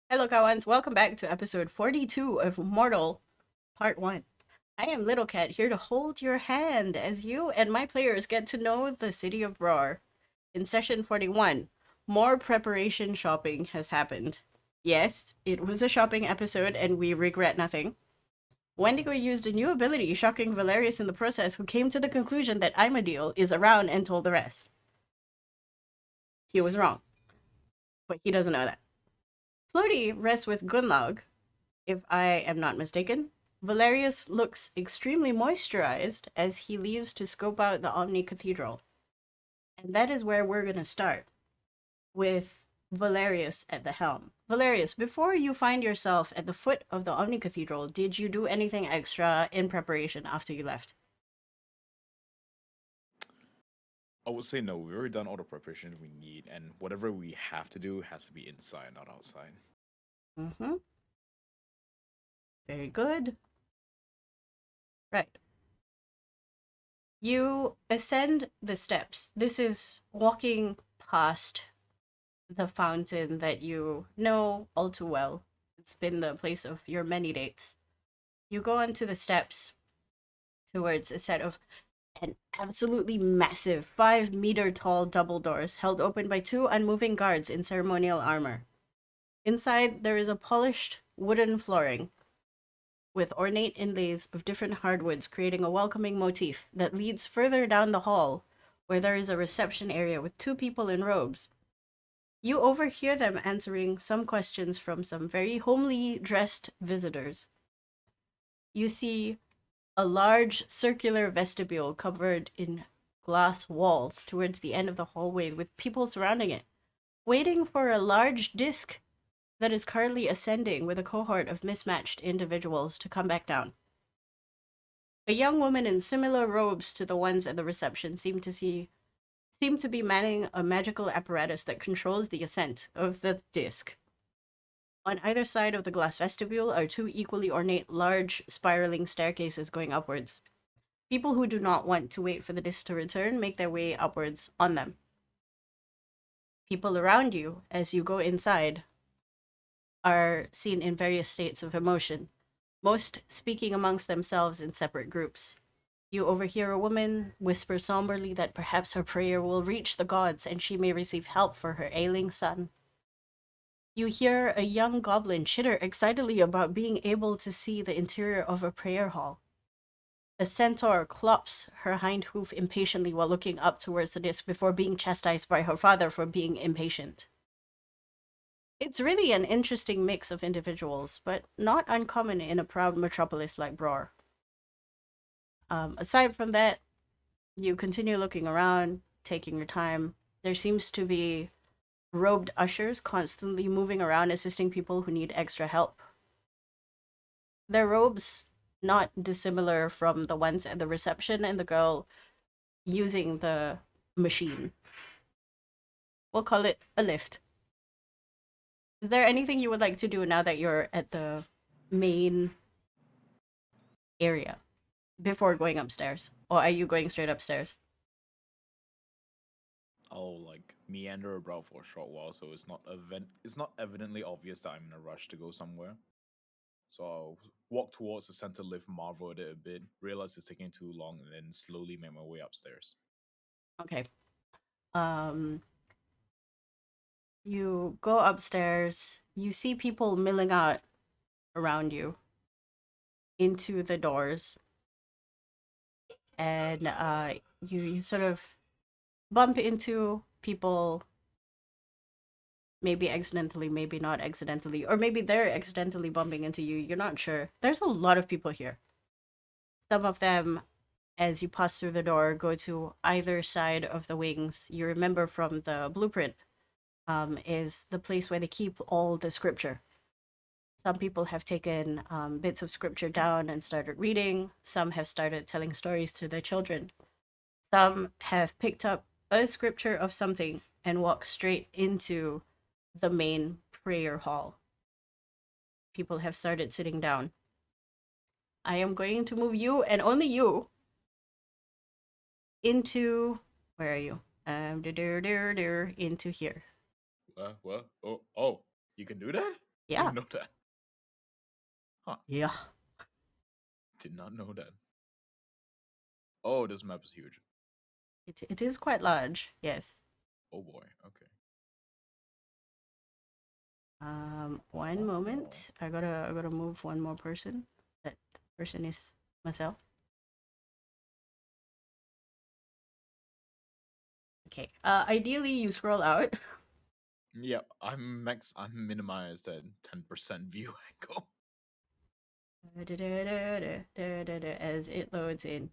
Hello, Kawans. Welcome back to episode 42 of Immortal, Part 1. I am Little Cat, here to hold your hand as you and my players get to know the city of Roar. In session 41, more preparation shopping has happened. Yes, it was a shopping episode and we regret nothing. Wendigo used a new ability, shocking Valerius in the process, who came to the conclusion that Imadiel is around and told the rest. He was wrong, but he doesn't know that. Floaty rests with Gunlaug, if I am not mistaken. Valerius looks extremely moisturized as he leaves to scope out the Omni Cathedral. And that is where we're going to start, with Valerius at the helm. Valerius, before you find yourself at the foot of the Omni Cathedral, did you do anything extra in preparation after you left? I would say no. We've already done all the preparation we need, and whatever we have to do has to be inside, not outside. Mm-hmm. Very good. Right. You ascend the steps. This is walking past the fountain that you know all too well. It's been the place of your many dates. You go onto the steps towards a set of an absolutely massive 5-meter tall double doors held open by two unmoving guards in ceremonial armor. Inside, there is a polished wooden flooring with ornate inlays of different hardwoods creating a welcoming motif that leads further down the hall where there is a reception area with two people in robes. You overhear them answering some questions from some very homely dressed visitors. You see a large circular vestibule covered in glass walls towards the end of the hallway with people surrounding it, waiting for a large disc that is currently ascending with a cohort of mismatched individuals to come back down. A young woman in similar robes to the ones at the reception seem to be manning a magical apparatus that controls the ascent of the disc. On either side of the glass vestibule are two equally ornate, large, spiraling staircases going upwards. People who do not want to wait for the disc to return make their way upwards on them. People around you, as you go inside, are seen in various states of emotion, most speaking amongst themselves in separate groups. You overhear a woman whisper somberly that perhaps her prayer will reach the gods and she may receive help for her ailing son. You hear a young goblin chitter excitedly about being able to see the interior of a prayer hall. A centaur clops her hind hoof impatiently while looking up towards the disc before being chastised by her father for being impatient. It's really an interesting mix of individuals, but not uncommon in a proud metropolis like Bror. Aside from that, you continue looking around, taking your time. There seems to be robed ushers constantly moving around assisting people who need extra help. Their robes not dissimilar from the ones at the reception and the girl using the machine. We'll call it a lift. Is there anything you would like to do now that you're at the main area before going upstairs? Or are you going straight upstairs? I'll meander about for a short while, so it's not evidently obvious that I'm in a rush to go somewhere. So I'll walk towards the center lift, marvel at it a bit, realize it's taking too long, and then slowly make my way upstairs. Okay. Um you go upstairs, you see people milling out around you into the doors, and you sort of bump into people, maybe accidentally, maybe not accidentally, or maybe they're accidentally bumping into you. You're not sure. There's a lot of people here. Some of them, as you pass through the door, go to either side of the wings. You remember from the blueprint, is the place where they keep all the scripture. Some people have taken bits of scripture down and started reading. Some have started telling stories to their children. Some have picked up a scripture of something and walked straight into the main prayer hall. People have started sitting down. I am going to move you and only you into, where are you? Into here. What? Oh, you can do that? Yeah. Didn't know that. Huh. Yeah. Did not know that. Oh, this map is huge. It is quite large. Yes. Oh boy. Okay. One moment. I gotta move one more person. That person is myself. Okay. Ideally you scroll out. Yeah, I'm minimized at 10% view angle. As it loads in.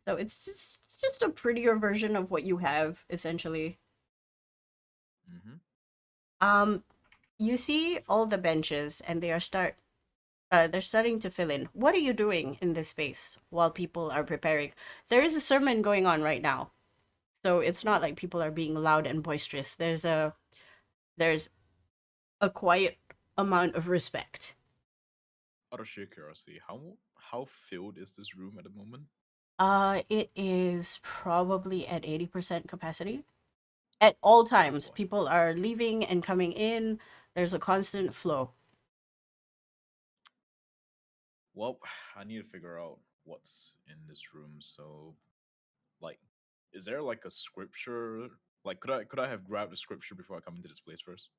So it's just a prettier version of what you have, essentially. Mm-hmm. Um, you see all the benches, and they're starting to fill in. What are you doing in this space while people are preparing? There is a sermon going on right now, so it's not like people are being loud and boisterous. There's a quiet amount of respect. Out of sheer curiosity, how filled is this room at the moment? It is probably at 80% capacity. At all Oh times, boy. people are leaving and coming in. There's a constant flow. Well, I need to figure out what's in this room. So, like, is there like a scripture? Like, could I have grabbed a scripture before I come into this place first?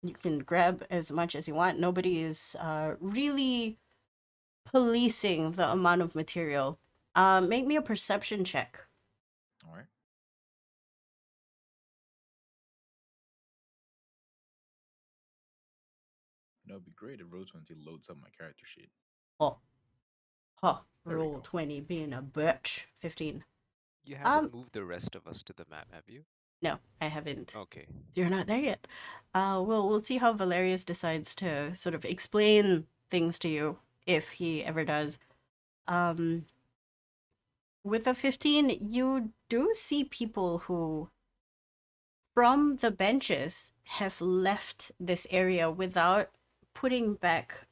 You can grab as much as you want. Nobody is really policing the amount of material. Make me a perception check. All right. That would be great if Roll20 loads up my character sheet. Oh, huh. There we Roll go. 20 being a bitch. 15. You Um, haven't moved the rest of us to the map, have you? no, I haven't. Okay. You're not there yet. We'll see how Valerius decides to sort of explain things to you, if he ever does. Um, with a 15, you do see people who, from the benches, have left this area without putting back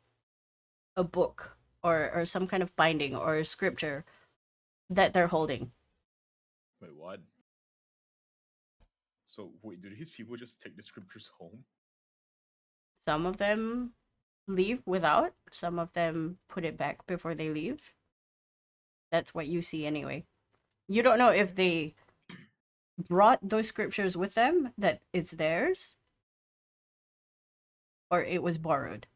a book or some kind of binding or scripture that they're holding. Wait, what? So wait, do these people just take the scriptures home? Some of them leave without, some of them put it back before they leave. That's what you see anyway. You don't know if they brought those scriptures with them, that it's theirs, or it was borrowed.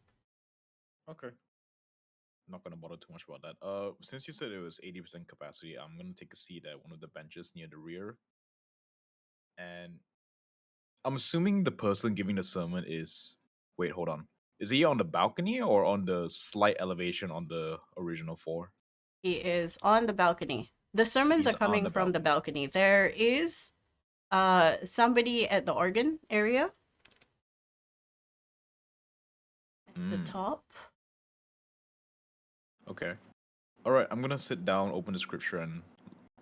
Okay. Not gonna bother too much about that. Since you said it was 80% capacity, I'm gonna take a seat at one of the benches near the rear. And I'm assuming the person giving the sermon is. Wait, hold on. Is he on the balcony or on the slight elevation on the original floor? He is on the balcony. The sermons are He's on coming the from the balcony. balcony. There is somebody at the organ area at the Mm, top. okay. All right. I'm gonna sit down, open the scripture, and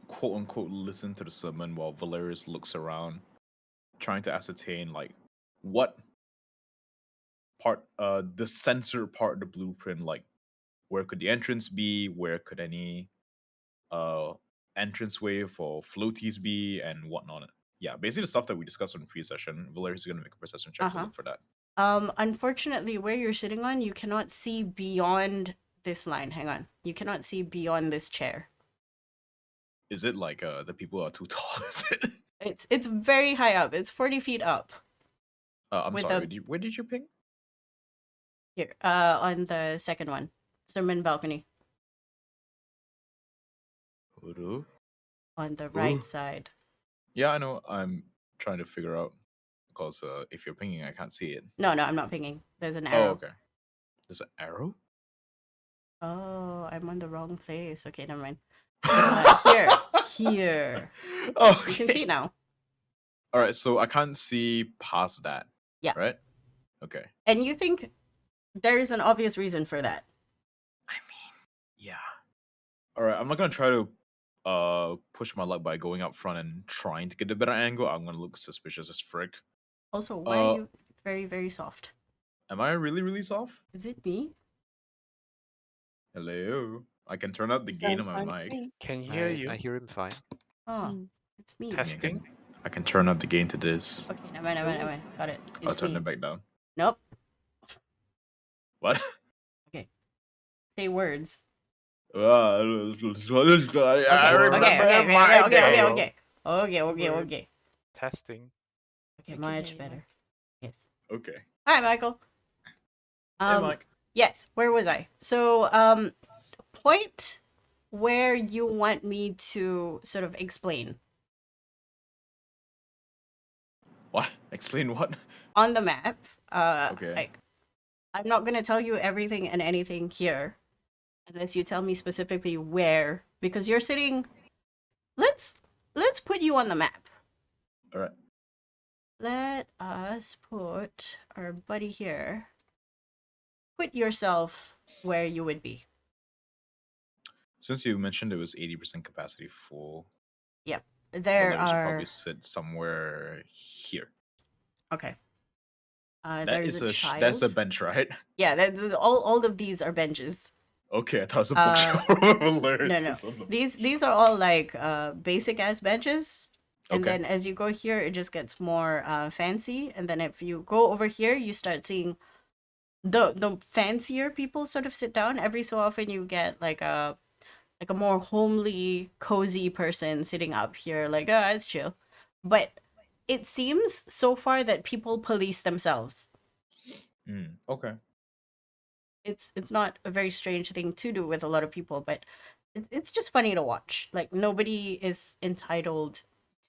quote unquote listen to the sermon while Valerius looks around, trying to ascertain like what part, the center part of the blueprint, like where could the entrance be, where could any uh entranceway for floaties be, and whatnot. Yeah, basically the stuff that we discussed in pre-session. Valerius is gonna make a perception check to Uh-huh. look for that. Unfortunately, where you're sitting on, you cannot see beyond this line. Hang on. You cannot see beyond this chair. Is it like the people are too tall? Is it? It's very high up. It's 40 feet up I'm with sorry. a Where did you ping? here on the second one. Sermon balcony Uru? on the right Ooh. side. Yeah, I know. I'm trying to figure out because if you're pinging, I can't see it. No, I'm not pinging. There's an Oh, arrow. okay. There's an arrow. Oh, I'm on the wrong place. Okay, never mind. Here. Yes, you can see Okay. it now. All right. So I can't see past that. Yeah. Right. Okay. And you think there's an obvious reason for that. I mean, yeah. All right. I'm not gonna try to push my luck by going up front and trying to get a better angle. I'm gonna look suspicious as frick. Also, why are Uh, you very, very soft? am I really soft? Is it me? Hello. I can turn up the gain Sounds of my fine to mic. me. Can hear I you. hear him fine. Oh, Mm. it's me. Okay. Testing. I can turn up the gain to this. Okay, never mind. Got it. I'll It's turn me. it back down. Nope. What? Say words. I Okay. remember Okay. my day. Okay. Testing. Okay, I can much hear you, better. Yes. Okay. Hi, Michael. Hey, Mike. Yes, where was I? So, point where you want me to sort of explain. What? Explain what? On the map, Okay. like, I'm not gonna tell you everything and anything here, unless you tell me specifically where, because you're sitting. Let's put you on the map. All right. Let us put our buddy here. Put yourself where you would be. Since you mentioned it was 80% capacity full, There then we should are probably sit somewhere here. okay. That There's is a that's a child. bench, right? Yeah, all of these are benches. Okay, I thought it was a Uh, bookshelf. Hilarious. No. It's on the- These are all like basic ass benches. And Okay. then as you go here, it just gets more fancy. And then if you go over here, you start seeing the fancier people sort of sit down. Every so often, you get like a more homely, cozy person sitting up here, like it's chill. But it seems so far that people police themselves. Okay. It's not a very strange thing to do with a lot of people, but it's just funny to watch. Like nobody is entitled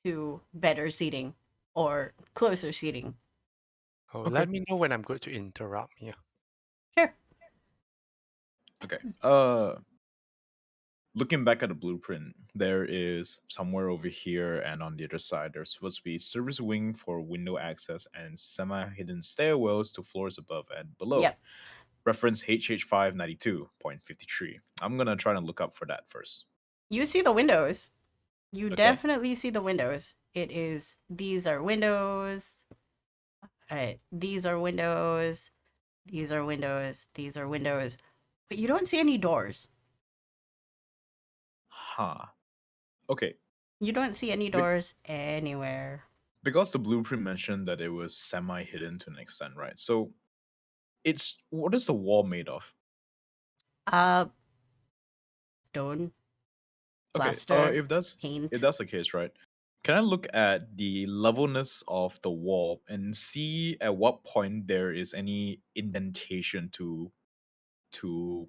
to better seating or closer seating. Oh, Okay. let me know when I'm going to interrupt. Yeah. Sure. Okay. Looking back at the blueprint, there is somewhere over here and on the other side, there's supposed to be service wing for window access and semi-hidden stairwells to floors above and below. Yep. Reference HH592.53. I'm gonna try to look up for that first. You see the windows. You Okay. definitely see the windows. These are windows. These are windows. These are windows. These are windows. But you don't see any doors. Huh. Okay. You don't see any doors anywhere. Because the blueprint mentioned that it was semi-hidden to an extent, right? So what is the wall made of? Uh, stone, Okay, plaster, if that's paint. the case, right? Can I look at the levelness of the wall and see at what point there is any indentation to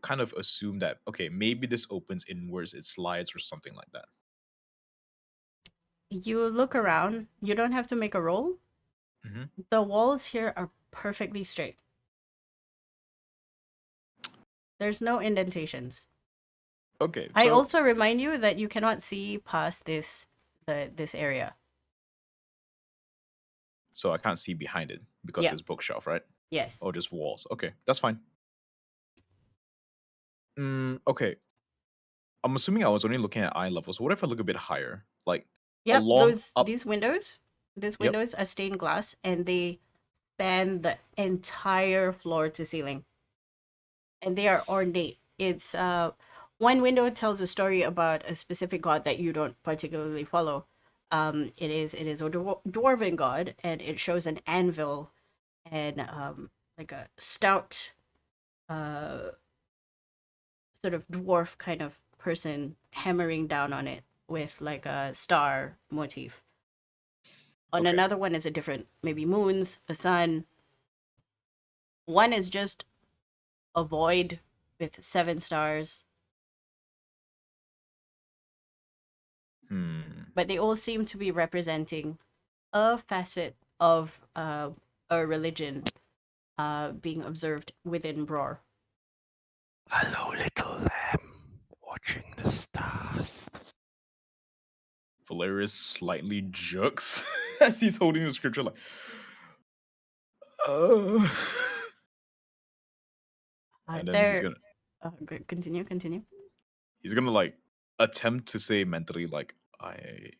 kind of assume that okay, maybe this opens inwards, it slides or something like that. You look around. You don't have to make a roll. Mhm. The walls here are perfectly straight. There's no indentations. Okay, I so also remind you that you cannot see past this area. I can't see behind it because Yeah. it's bookshelf, right? Yes. Or just walls. Okay, that's fine. Okay. I'm assuming I was only looking at eye level. So what if I look a bit higher? Like Yep. along up. These windows. These Yep. windows are stained glass, and they span the entire floor to ceiling. And they are ornate. It's one window tells a story about a specific god that you don't particularly follow. It is a dwarven god, and it shows an anvil and like a stout sort of dwarf kind of person hammering down on it with like a star motif. On Okay. another one is a different, maybe moons, a sun. One is just a void with 7 stars. But they all seem to be representing a facet of a religion being observed within Bror. Hello, little lamb, watching the stars. Valerius slightly jerks as he's holding the scripture like uh... and then he's gonna Continue. like attempt to say mentally like I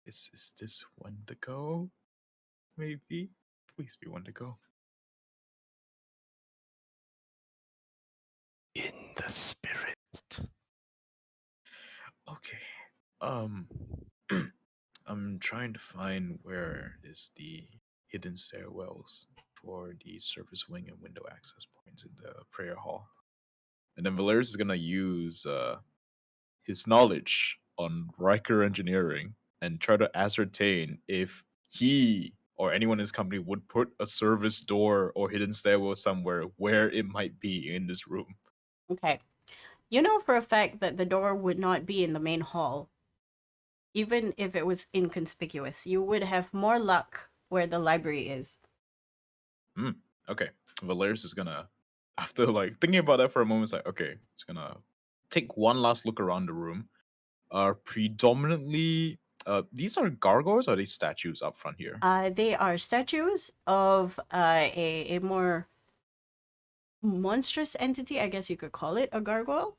is this Wendigo? Maybe? Please be Wendigo. In the spirit. Okay. I'm trying to find where is the hidden stairwells for the service wing and window access points in the prayer hall. And then Valerius is gonna use his knowledge on Riker engineering and try to ascertain if he or anyone in his company would put a service door or hidden stairwell somewhere where it might be in this room. Okay. You know for a fact that the door would not be in the main hall. Even if it was inconspicuous, you would have more luck where the library is. Okay. Valerius is gonna, after like thinking about that for a moment, it's like, okay, it's gonna take one last look around the room. Predominantly, these are gargoyles or are these statues up front here? They are statues of a more monstrous entity, I guess you could call it, a gargoyle.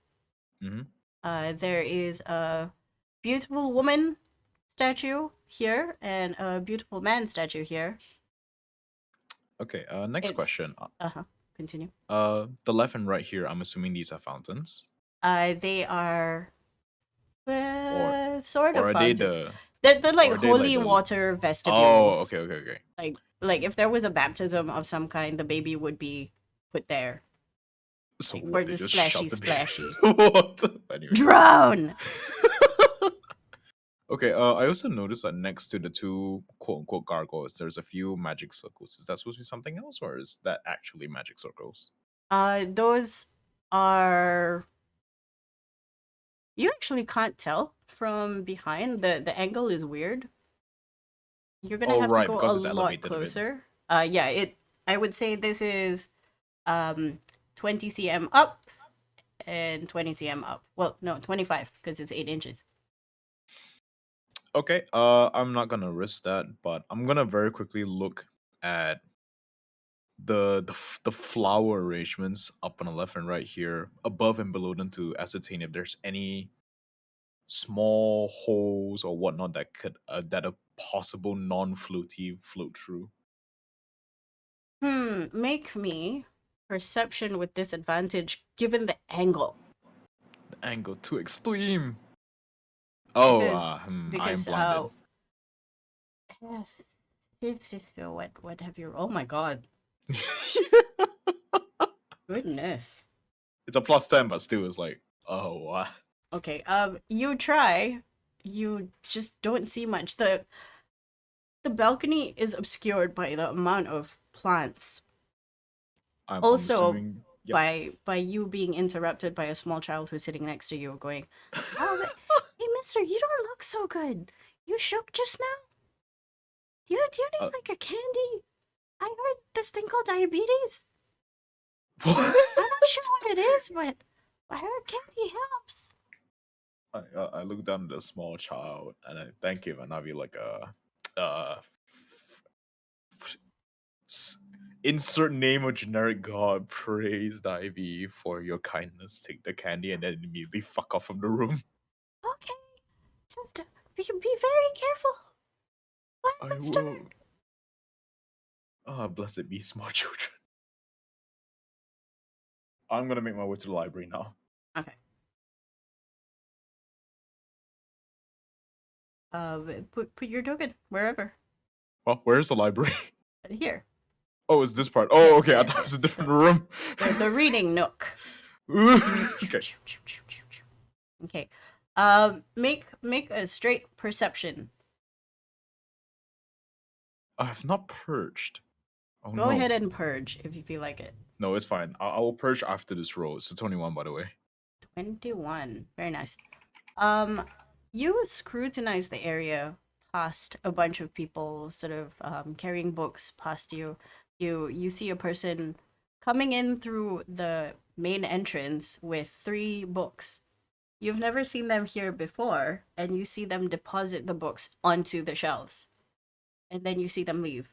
Mm-hmm. There is a beautiful woman statue here and a beautiful man statue here. Okay. Next It's question. continue. The left and right here. I'm assuming these are fountains, They are or sort or of are they fountains. the They're like or are they like holy the? water Oh, vestibules. okay, okay, okay. Like if there was a baptism of some kind, the baby would be put there. So Like, what? for They the just shove splashy the baby. splashy. What? Anyway. Drown! Okay. I also noticed that next to the two quote unquote gargoyles, there's a few magic circles. Is that supposed to be something else, or is that actually magic circles? Those are, you actually can't tell from behind. The angle is weird. You're gonna Oh, have to right, go a because it's lot elevated a bit. closer. Yeah, I would say this is 20 cm up and 20 cm up. Well, no, 25 because it's 8 inches. Okay. I'm not gonna risk that, but I'm gonna very quickly look at the flower arrangements up on the left and right here, above and below them, to ascertain if there's any small holes or whatnot that could that a possible non-floaty float through. Make me perception with disadvantage given the angle. The angle too extreme. Oh, Because I am because blinded. yes, what have you, oh my god. Goodness. It's a +10, but still, it's like, oh, wow. Okay, you try. You just don't see much. The balcony is obscured by the amount of plants. I'm Also, assuming. Yep. by you being interrupted by a small child who's sitting next to you, going, "Oh, hey, Mister, you don't look so good. You shook just now. Do you Uh, need like a candy? I heard this thing called diabetes. what? I'm not sure what it is, but I heard candy helps." I look down at the small child and I thank him, and I'll be like, insert name of generic god, praise Ivy for your kindness. Take the candy and then immediately fuck off from the room. Okay, just be very careful. What, I Mister? will. Ah, blessed be small children. I'm gonna make my way to the library now. Okay. Put your token wherever. Well, where's the library? Here. Oh, it's this part. Oh, Yes, okay. I yes, thought it was a yes. different room. The reading nook. Okay. Okay. Make a straight perception. I have not purged. Oh Go no. ahead and purge if you feel like it. No, it's fine. I will purge after this roll. It's a 21, by the way. 21. Very nice. You scrutinize the area past a bunch of people sort of carrying books past you. You see a person coming in through the main entrance with 3 books. You've never seen them here before, and you see them deposit the books onto the shelves. And then you see them leave.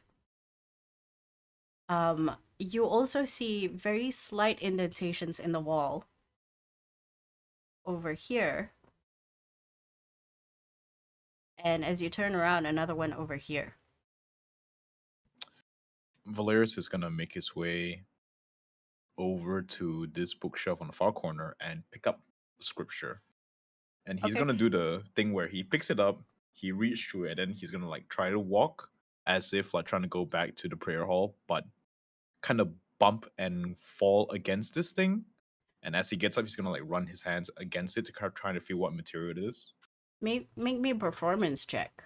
You also see very slight indentations in the wall over here. And as you turn around, another one over here. Valerius is gonna make his way over to this bookshelf on the far corner and pick up scripture. And he's Okay. gonna do the thing where he picks it up, he reached through it, and then he's gonna like try to walk as if like trying to go back to the prayer hall, but kind of bump and fall against this thing. And as he gets up, he's gonna like run his hands against it to kind of trying to feel what material it is. Make me a performance check.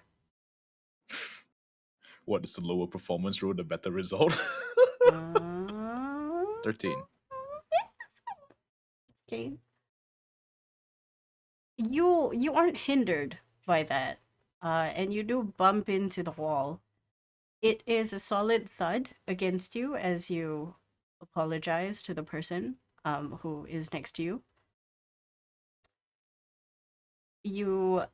What is the lower performance roll, the better result? Uh, 13. Okay. You aren't hindered by that, and you do bump into the wall. It is a solid thud against you as you apologize to the person who is next to you. You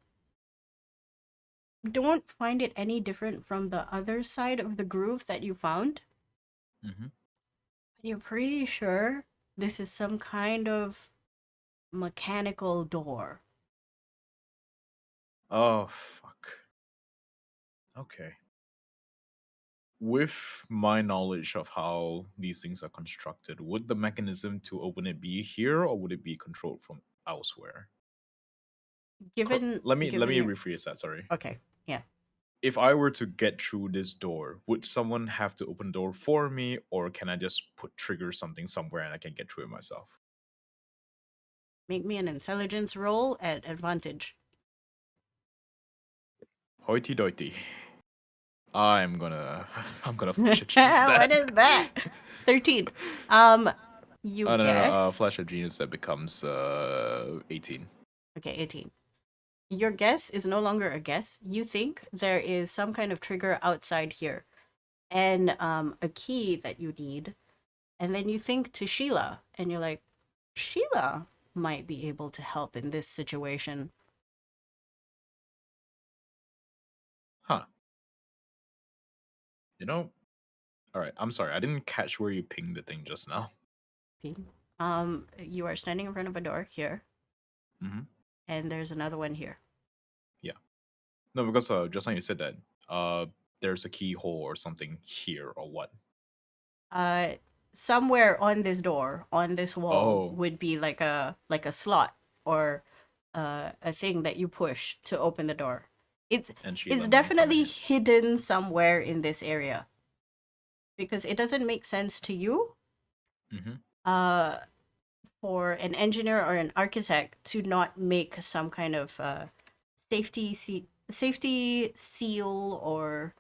don't find it any different from the other side of the groove that you found. Mm-hmm. But you're pretty sure this is some kind of mechanical door. Oh, fuck. Okay. With my knowledge of how these things are constructed, would the mechanism to open it be here, or would it be controlled from elsewhere? Given Let me your rephrase that. Sorry. okay, yeah. If I were to get through this door, would someone have to open the door for me, or can I just trigger something somewhere and I can get through it myself? Make me an intelligence roll at advantage. Hoity toity. I'm gonna flash a genius that. What is that? 13. You Oh no, guess. flash of genius that becomes 18. Okay, 18. Your guess is no longer a guess. You think there is some kind of trigger outside here, and a key that you need. And then you think to Sheila, and you're like, Sheila might be able to help in this situation. Huh. You know, alright, I'm sorry, I didn't catch where you pinged the thing just now. You are standing in front of a door here, Mm-hmm. and there's another one here. Yeah. No, because just now you said that there's a keyhole or something here or what. Somewhere on this door, on this wall, Oh. would be like a slot or a thing that you push to open the door. It's And Sheila it's might come definitely in. hidden somewhere in this area because it doesn't make sense to you Mm-hmm. for an engineer or an architect to not make some kind of safety seal or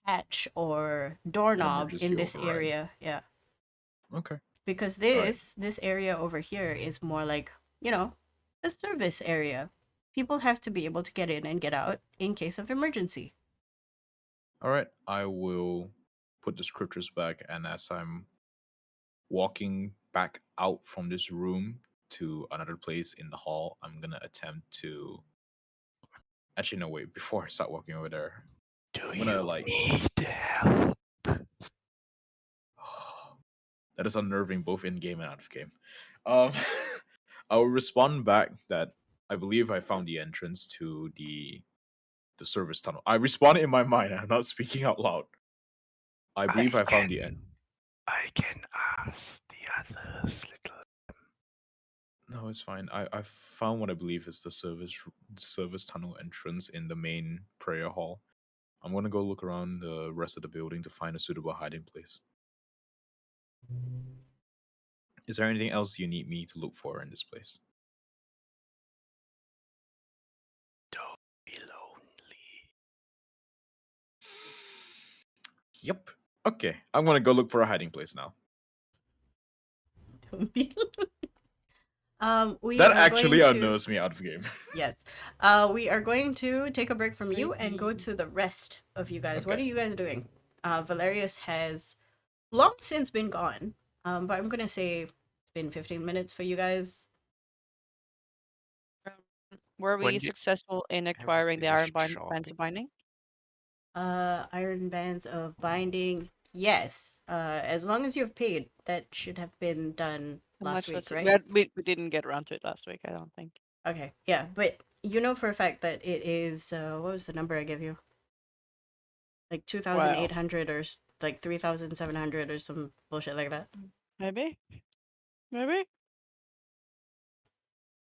hatch or doorknob Emergency in this override. area. Yeah. Okay. Because Alright. this area over here is more like, a service area. People have to be able to get in and get out in case of emergency. Alright. I will put the scriptures back, and as I'm walking back out from this room to another place in the hall, I'm gonna attempt to actually no wait, before I start walking over there. Do I'm gonna you like need help? that is unnerving both in game and out of game. Um I will respond back that I believe I found the entrance to the service tunnel. I respond in my mind, I'm not speaking out loud. I believe I found the end. I can ask the others, little. No, it's fine. I found what I believe is the service tunnel entrance in the main prayer hall. I'm gonna go look around the rest of the building to find a suitable hiding place. Is there anything else you need me to look for in this place? Don't be lonely. Yep. Okay, I'm gonna go look for a hiding place now. We That are actually going to unnerves me out of game. yes. We are going to take a break from you and go to the rest of you guys. What are Okay. you guys doing? Valerius has long since been gone. But I'm gonna say it's been 15 minutes for you guys. Were When we did successful in have acquiring the iron finished bands of binding? Iron bands of binding. Yes. As long as you have paid, that should have been done How last much was week, it? right? We didn't get around to it last week, I don't think. Okay, yeah, but you know for a fact that it is what was the number I gave you? Like 2,800 or like 3,700 or some bullshit like that. Maybe? Maybe?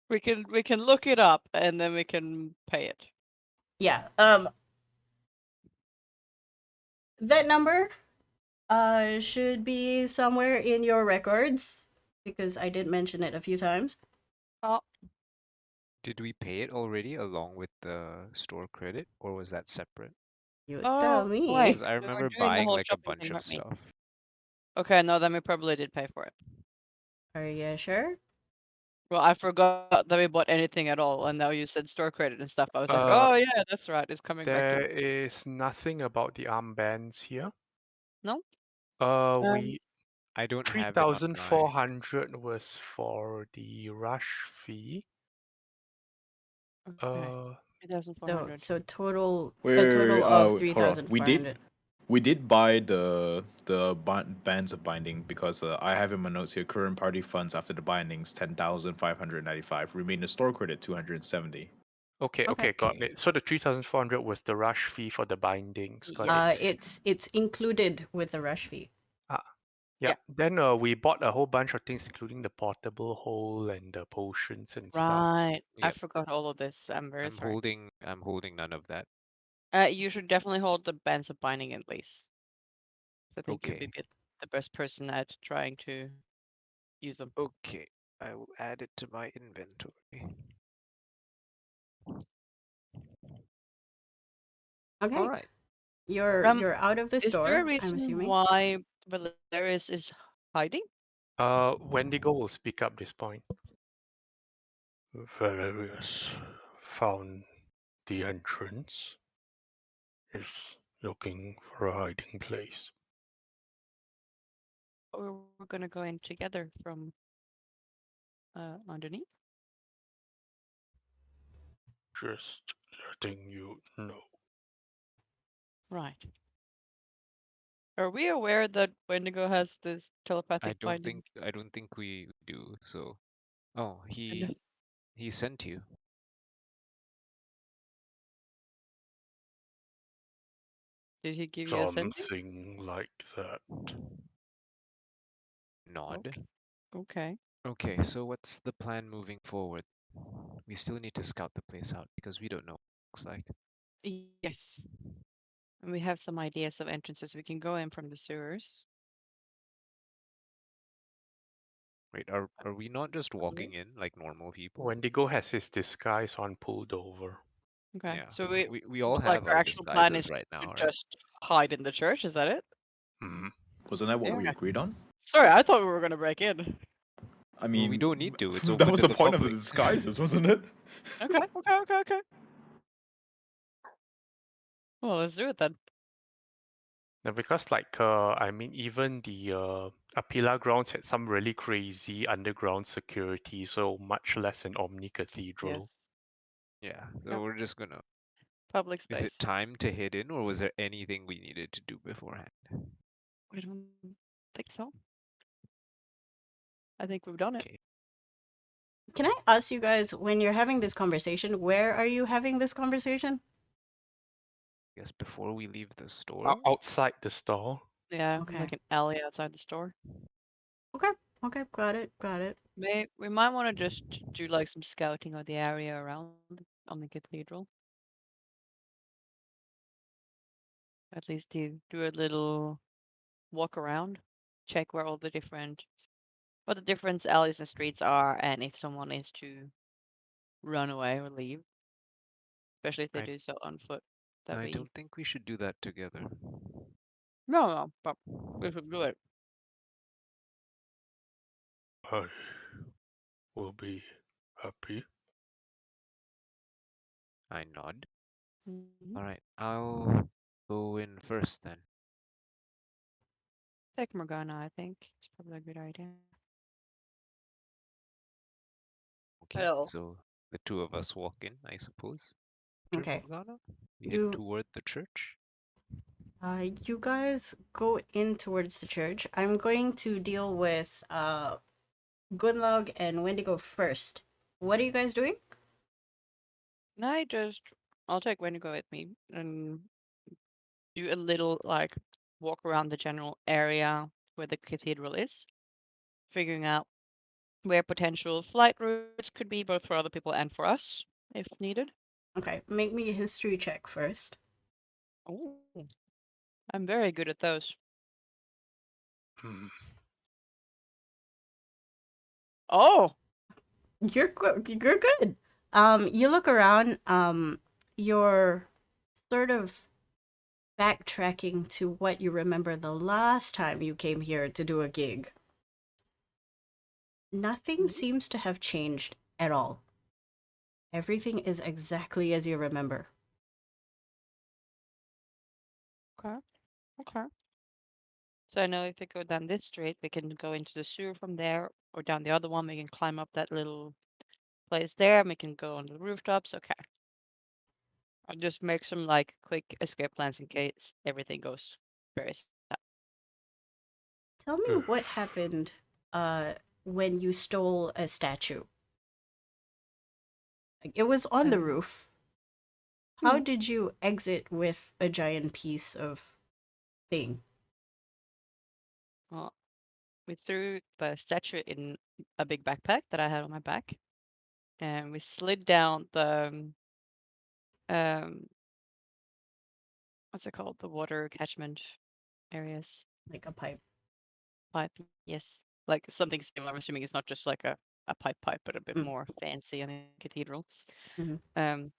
We can look it up and then we can pay it. Yeah. That number should be somewhere in your records because I did mention it a few times. Oh, Did we pay it already along with the store credit, or was that separate? You tell oh, me. wait. Because I We were remember doing the buying whole like a shopping bunch thing, of weren't we? stuff. Okay, no, then we probably did pay for it. Are you sure? Well, I forgot that we bought anything at all, and now you said store credit and stuff. I was like, Uh, oh yeah, that's right. It's coming back to There me. is nothing about the armbands here. No? We I don't have it on my. 3,400 was for the rush fee. Okay. Uh, 3,400. So total Wait, a wait, total wait, of hold on. 3,400. We did buy the bands of binding because I have in my notes here current party funds after the bindings 10,595 remain the store credit 270. okay, Okay. got Okay. it. So the 3,400 was the rush fee for the bindings. Got Yeah. it. It's included with the rush fee. Ah, Yeah. yeah. Then we bought a whole bunch of things, including the portable hole and the potions and stuff. Right. I Yep. forgot all of this. I'm very sorry. I'm holding none of that. You should definitely hold the bands of binding at least. 'Cause I think you'd be Okay. the best person at trying to use them. Okay. I will add it to my inventory. Okay. All right. You're out of the Is there a store, I'm reason assuming. why Valerius is hiding? Wendigo will speak up this point. Valerius found the entrance. Is looking for a hiding place. Or we're gonna go in together from underneath? Just letting you know. Right. Are we aware that Wendigo has this telepathic I don't binding? think I don't think we do. So, oh, And he sent you. did he give you a sending? Something like that. Nod. Okay. Okay, so what's the plan moving forward? We still need to scout the place out because we don't know what it looks like. Yes. And we have some ideas of entrances. We can go in from the sewers. Wait, are we not just Probably. walking in like normal people? Wendigo has his disguise on pulled over. Okay. Yeah. So We all like have our our actual plan disguises is right to now, right? just hide in the church. Is that it? Hmm. Wasn't that what Yeah. we agreed on? Sorry, I thought we were gonna break in. I Well, we mean, don't need to. It's that open was to the the point of the public. disguises, wasn't it? Okay. Well, let's do it then. Now, because I mean, even the Apila grounds had some really crazy underground security, so much less an Omni Yes. Cathedral. Yeah. So Yep. we're just gonna. Public Is space. it time to head in, or was there anything we needed to do beforehand? I don't think so. I think we've done it. Okay. Can I ask you guys, when you're having this conversation, where are you having this conversation? I guess before we leave the store. Outside the store. Yeah, Okay. like an alley outside the store. Okay, got it. We might want to just do like some scouting of the area around on the cathedral. At least do a little walk around, check where all the different what the different alleys and streets are, and if someone is to run away or leave, especially if they I do so on foot. That I we don't think we should do that together. no, but we should do it. I will be happy. I nod. Mhm. All right, I'll go in first then. Take Morgana, I think it's probably a good idea. Okay, Hello. so the two of us walk in, I suppose. Okay. Morgana, we head You toward the church. you guys go in towards the church. I'm going to deal with Gunlog and Wendigo first. What are you guys doing? I'll take Wendigo with me and do a little like walk around the general area where the cathedral is, figuring out where potential flight routes could be both for other people and for us if needed. Okay, make me a history check first. Oh, I'm very good at those. Hmm. Oh, You're good. You look around. You're sort of backtracking to what you remember the last time you came here to do a gig. Nothing Mhm. seems to have changed at all. Everything is exactly as you remember. okay, okay. So I know if we go down this street, we can go into the sewer from there, or down the other one, we can climb up that little place there, and we can go on the rooftops. Okay. I'll just make some like quick escape plans in case everything goes very south. Tell me Ugh. what happened when you stole a statue. Like, it was on the Um, roof. How hmm, did you exit with a giant piece of thing? well, we threw the statue in a big backpack that I had on my back, and we slid down the um what's it called? The water catchment areas. Like a pipe. Pipe, yes. Like something similar. I'm assuming it's not just like a pipe, but a bit Mm, more fancy on a cathedral. mhm. Um,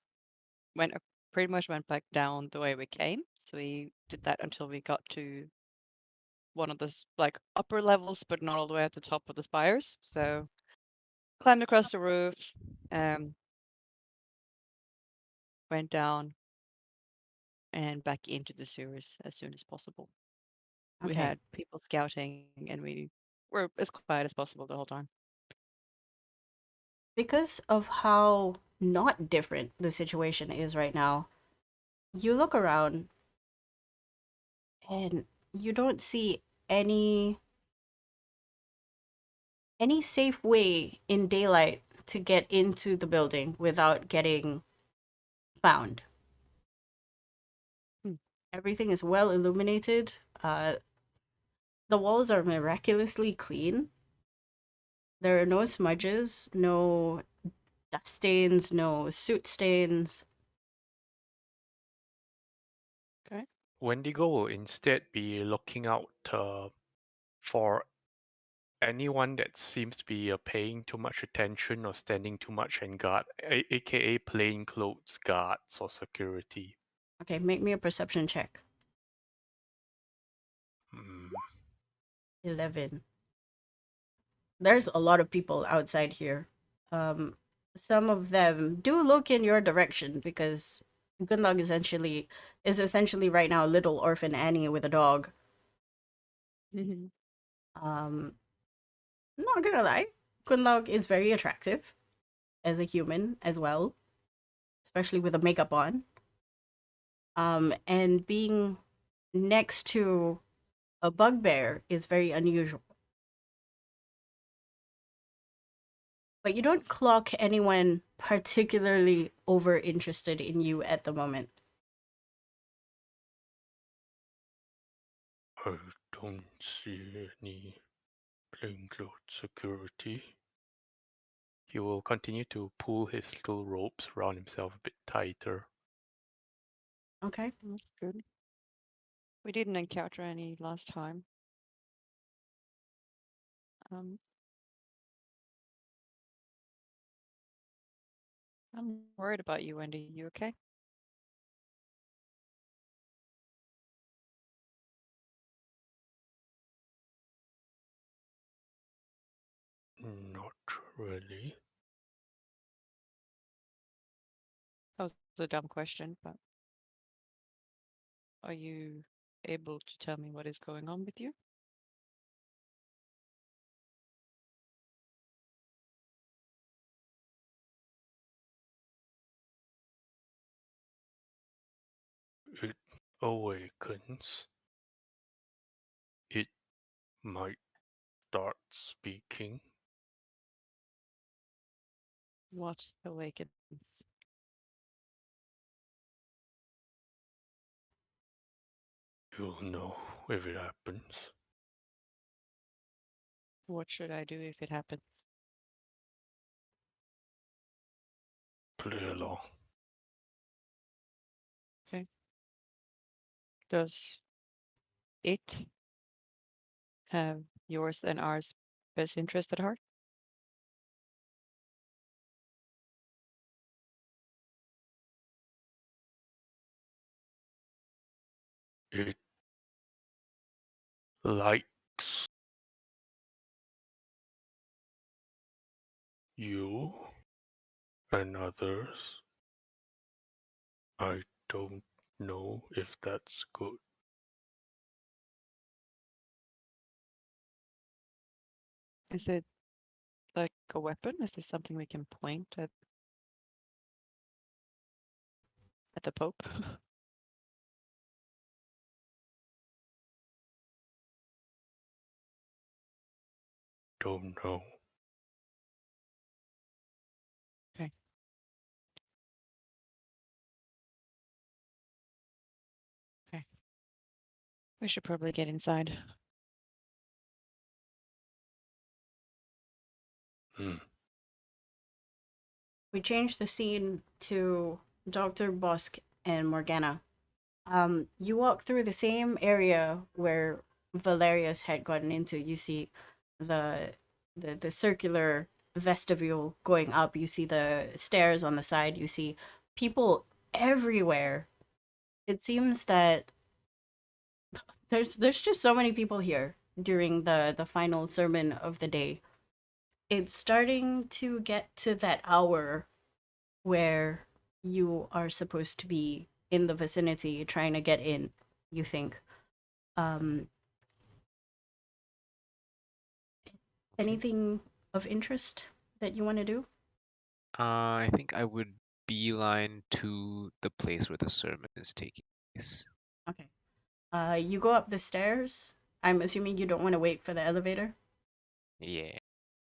went pretty much went back down the way we came. So we did that until we got to one of the like upper levels, but not all the way at the top of the spires. So climbed across the roof, um, went down and back into the sewers as soon as possible. We Okay. had people scouting, and we were as quiet as possible the whole time. Because of how not different the situation is right now, you look around and you don't see any any safe way in daylight to get into the building without getting found. Hmm. Everything is well illuminated. The walls are miraculously clean. There are no smudges, no dust stains, no soot stains. Okay. Wendigo will instead be looking out for anyone that seems to be paying too much attention or standing too much in guard, aka plainclothes guards or security. Okay, make me a perception check. Hmm. 11. There's a lot of people outside here. Um, some of them do look in your direction because Gunlog is essentially right now little orphan Annie with a dog. Hmm. Um, not gonna lie, Gunlog is very attractive as a human as well, especially with the makeup on. And being next to a bugbear is very unusual. But you don't clock anyone particularly over interested in you at the moment. I don't see any plainclothes security. He will continue to pull his little ropes around himself a bit tighter. Okay. That's good. We didn't encounter any last time. Um, I'm worried about you, Wendy. You okay? Not really. That was a dumb question, but are you able to tell me what is going on with you? It awakens. It might start speaking. What awakens? You'll know if it happens. What should I do if it happens? Play along. Does it have yours and ours best interest at heart? It likes you and others. I don't know if that's good. Is it like a weapon? Is this something we can point at the Pope? Don't know. Okay. Okay. We should probably get inside. Hmm. We change the scene to Dr. Bosk and Morgana. You walk through the same area where Valerius had gotten into. You see the the circular vestibule going up. You see the stairs on the side. You see people everywhere. It seems that there's just so many people here during the final sermon of the day. It's starting to get to that hour where you are supposed to be in the vicinity trying to get in, you think. Um, anything of interest that you want to do? I think I would beeline to the place where the sermon is taking place. Okay. You go up the stairs. I'm assuming you don't want to wait for the elevator. Yeah.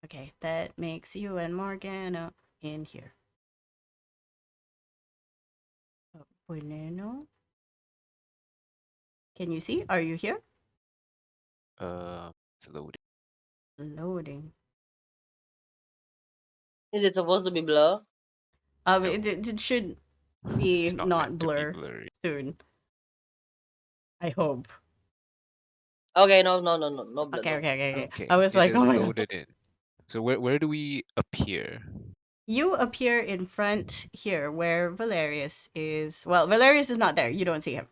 Okay, that makes you and Morgana in here. Bueno. Can you see? Are you here? It's loading. Loading. Is it supposed to be blur? No. It should be It's not not meant to be blur blurry. soon. I hope. Okay, no blur. No blur. Okay. Okay, I was it like, is oh my god. loaded in. So where do we appear? You appear in front here where Valerius is. Well, Valerius is not there. You don't see him.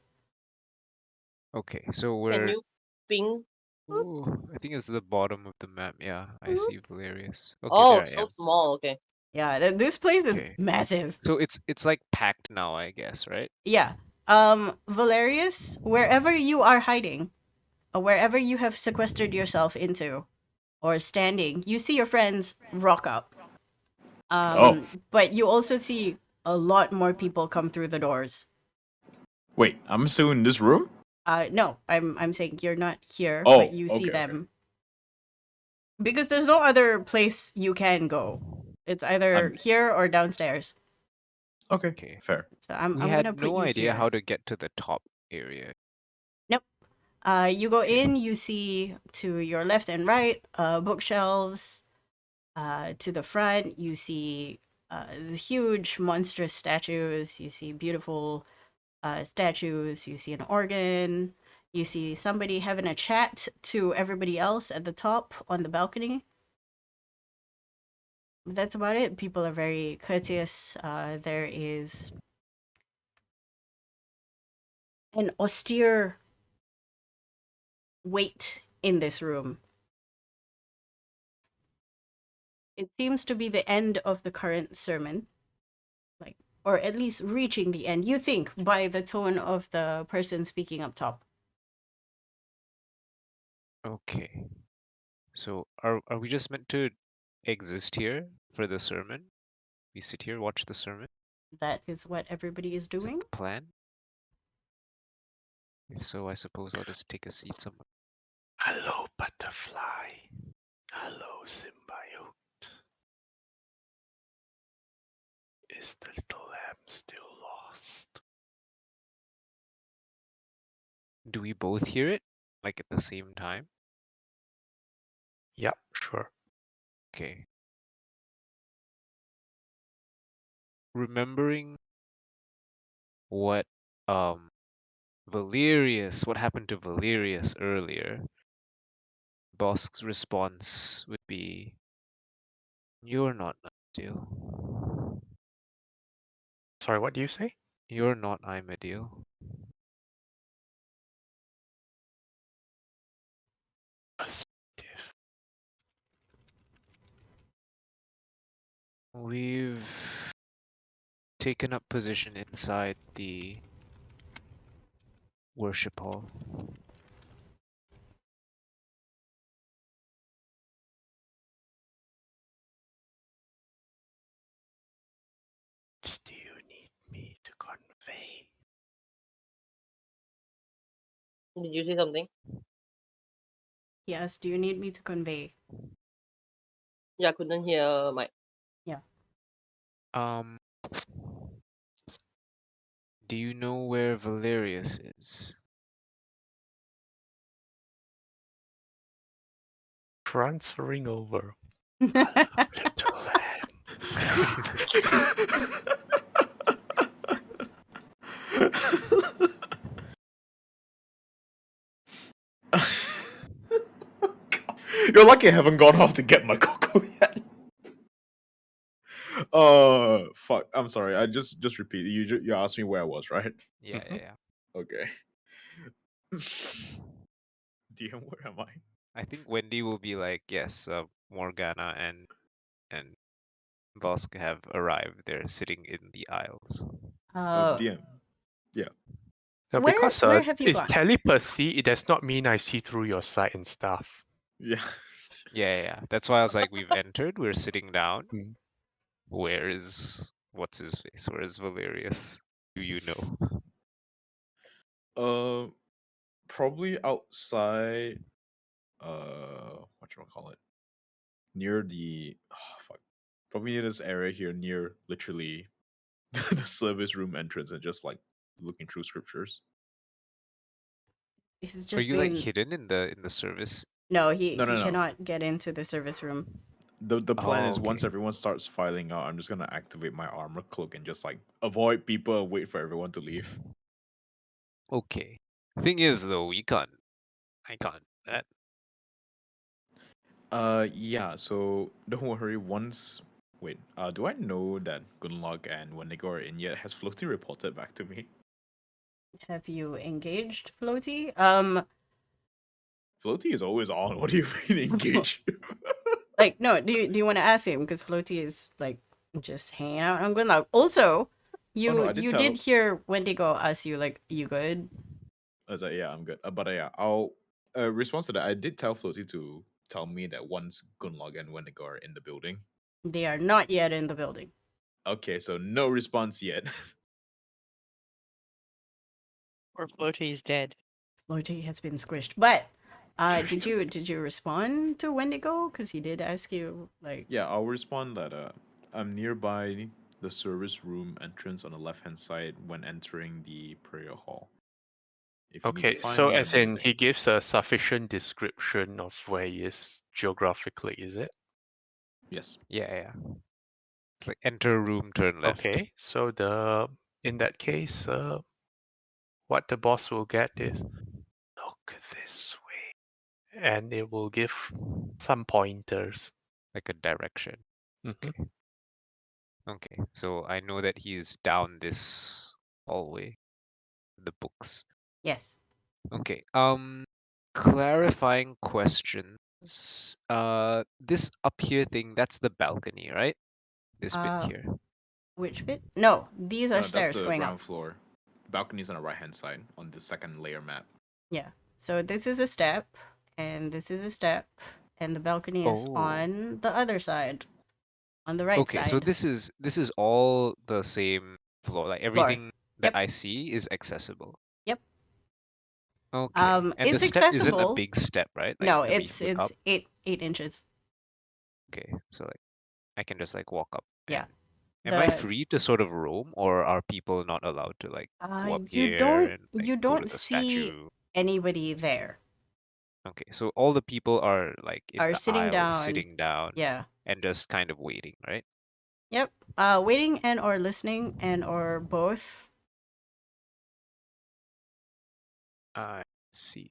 Okay, so Can we're. you ping? Oh, I think it's the bottom of the map. Yeah, I Oop. see Valerius. Okay, Oh, there I so am. small. Okay. Yeah, this place is Okay. massive. So it's like packed now, I guess, right? Yeah. Valerius, wherever you are hiding, or wherever you have sequestered yourself into, or standing, you see your friends rock up. Oh, But you also see a lot more people come through the doors. wait, I'm still in this room? No, I'm saying you're not here, Oh, but you see okay, okay. them. Because there's no other place you can go. It's either here or downstairs. Okay, Okay. fair. So I'm We gonna had put no you idea here. how to get to the top area. Nope. You go Okay. in, you see to your left and right, bookshelves. To the front, you see the huge, monstrous statues. You see beautiful statues. You see an organ. You see somebody having a chat to everybody else at the top on the balcony. That's about it. People are very courteous. There is an austere weight in this room. It seems to be the end of the current sermon, like, or at least reaching the end. You think by the tone of the person speaking up top. Okay. So are we just meant to exist here for the sermon? We sit here, watch the sermon? That is what everybody is Is that doing. the plan? If so, I suppose I'll just take a seat somewhere. Hello, butterfly. Hello, symbiote. Is the little lamb still lost? Do we both hear it? Like at the same time? Yep, sure. Okay. Remembering what Valerius, what happened to Valerius earlier? Bosk's response would be, "You're not ideal. Sorry, what do you say? You're not I'm ideal." Assertive. We've taken up position inside the worship hall. What do you need me to convey? Did you say something? Yes, do you need me to convey? Yeah, I couldn't hear Mike. Um, do you know where Valerius is? Transferring over. Little lamb. You're lucky I haven't gone off to get my cocoa yet. Fuck. I'm sorry. I just repeat. You asked me where I was, right? Yeah, Mhm. yeah. Okay. DM, where am I? I think Wendy will be like, yes, Morgana and Vosk have arrived. They're sitting in the aisles. DM. Yeah. No, where because where have you it's gone? telepathy, it does not mean I see through your sight and stuff. Yeah. Yeah, yeah, yeah. That's why I was like, we've entered. We're sitting down. Mm. Where is what's his face? Where is Valerius? Do you know? Probably outside. What you call it? Near the. Fuck. Probably near this area here, near literally the service room entrance, and just like looking through scriptures. He's Are just you like been hidden in the service? no, No, he no, no. cannot get into the service room. The plan Oh, is okay. once everyone starts filing out, I'm just gonna activate my armor cloak and just like avoid people and wait for everyone to leave. Okay. Thing is though, I can't do that. Yeah. So don't worry. Once, wait. Do I know that Gunlog and Wendigo are in yet? Has Floaty reported back to me? Have you engaged Floaty? Floaty is always on. What do you mean engage? Like no, do you want to ask him because Floaty is like just hanging out on Gwenlock. Also, Oh no, you I did you did tell. hear Wendigo ask you like, you good? I was like, yeah, I'm good. But yeah, I'll response to that. I did tell Floaty to tell me that once Gunlog and Wendigo are in the building. They are not yet in the building. Okay, so no response yet. Or Floaty is dead. Floaty has been squished. But did Yes. you respond to Wendigo? Because he did ask you like Yeah, I'll respond that I'm nearby the service room entrance on the left hand side when entering the prayer hall. If you need to Okay, find so me, I'm as in waiting. he gives a sufficient description of where he is geographically, is it? Yes. Yeah, yeah. It's like enter room, turn left. Okay, so in that case, what the boss will get is look this way, and it will give some pointers. Like a direction. Mhm. Okay. Okay. So I know that he's down this hallway. The books. yes. Okay. Clarifying questions. This up here thing, that's the balcony, right? This bit Uh, here. which bit? No, these are No, that's stairs the going up. ground floor. Balcony's on the right hand side on the second layer map. Yeah. So this is a step, and this is a step, and the balcony is Oh. on the other side, on the right Okay, so side. this is all the same floor. Like Floor. everything that Yep. I see is accessible. Yep. Okay. And the It's step isn't a accessible. big step, right? Like No, that we look it's up. 8 inches. Okay. So like I can just like walk up Yeah. and am I The free to sort of roam or are people not allowed to like go up here and like you go to don't the see statue? anybody there. Okay. So all the people are like in Are the sitting aisle down. sitting down Yeah. and just kind of waiting, right? Yep. Waiting and or listening and or both. I see.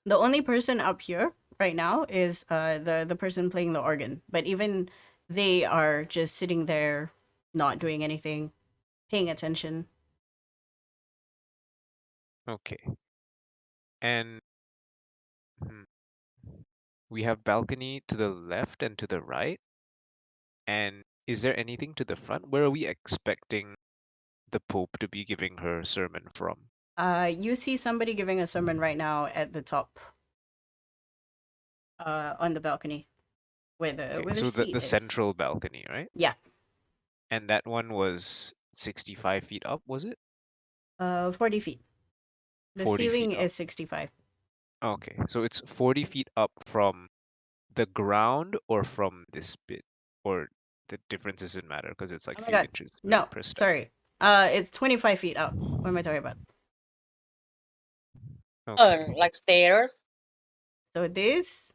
The only person up here right now is the person playing the organ. But even they are just sitting there, not doing anything, paying attention. Okay. And we have balcony to the left and to the right. And is there anything to the front? Where are we expecting the Pope to be giving her sermon from? You see somebody giving a sermon right now at the top, on the balcony, where Okay, the so seat the is. central balcony, right? Yeah. And that one was 65 feet up, was it? 40 feet. The 40 ceiling feet up. is 65. Okay, so it's 40 feet up from the ground or from this bit, or the difference doesn't matter because it's like Oh my few god. inches No, per step. sorry. It's 25 feet up. What am I talking about? Okay. Like stairs. So this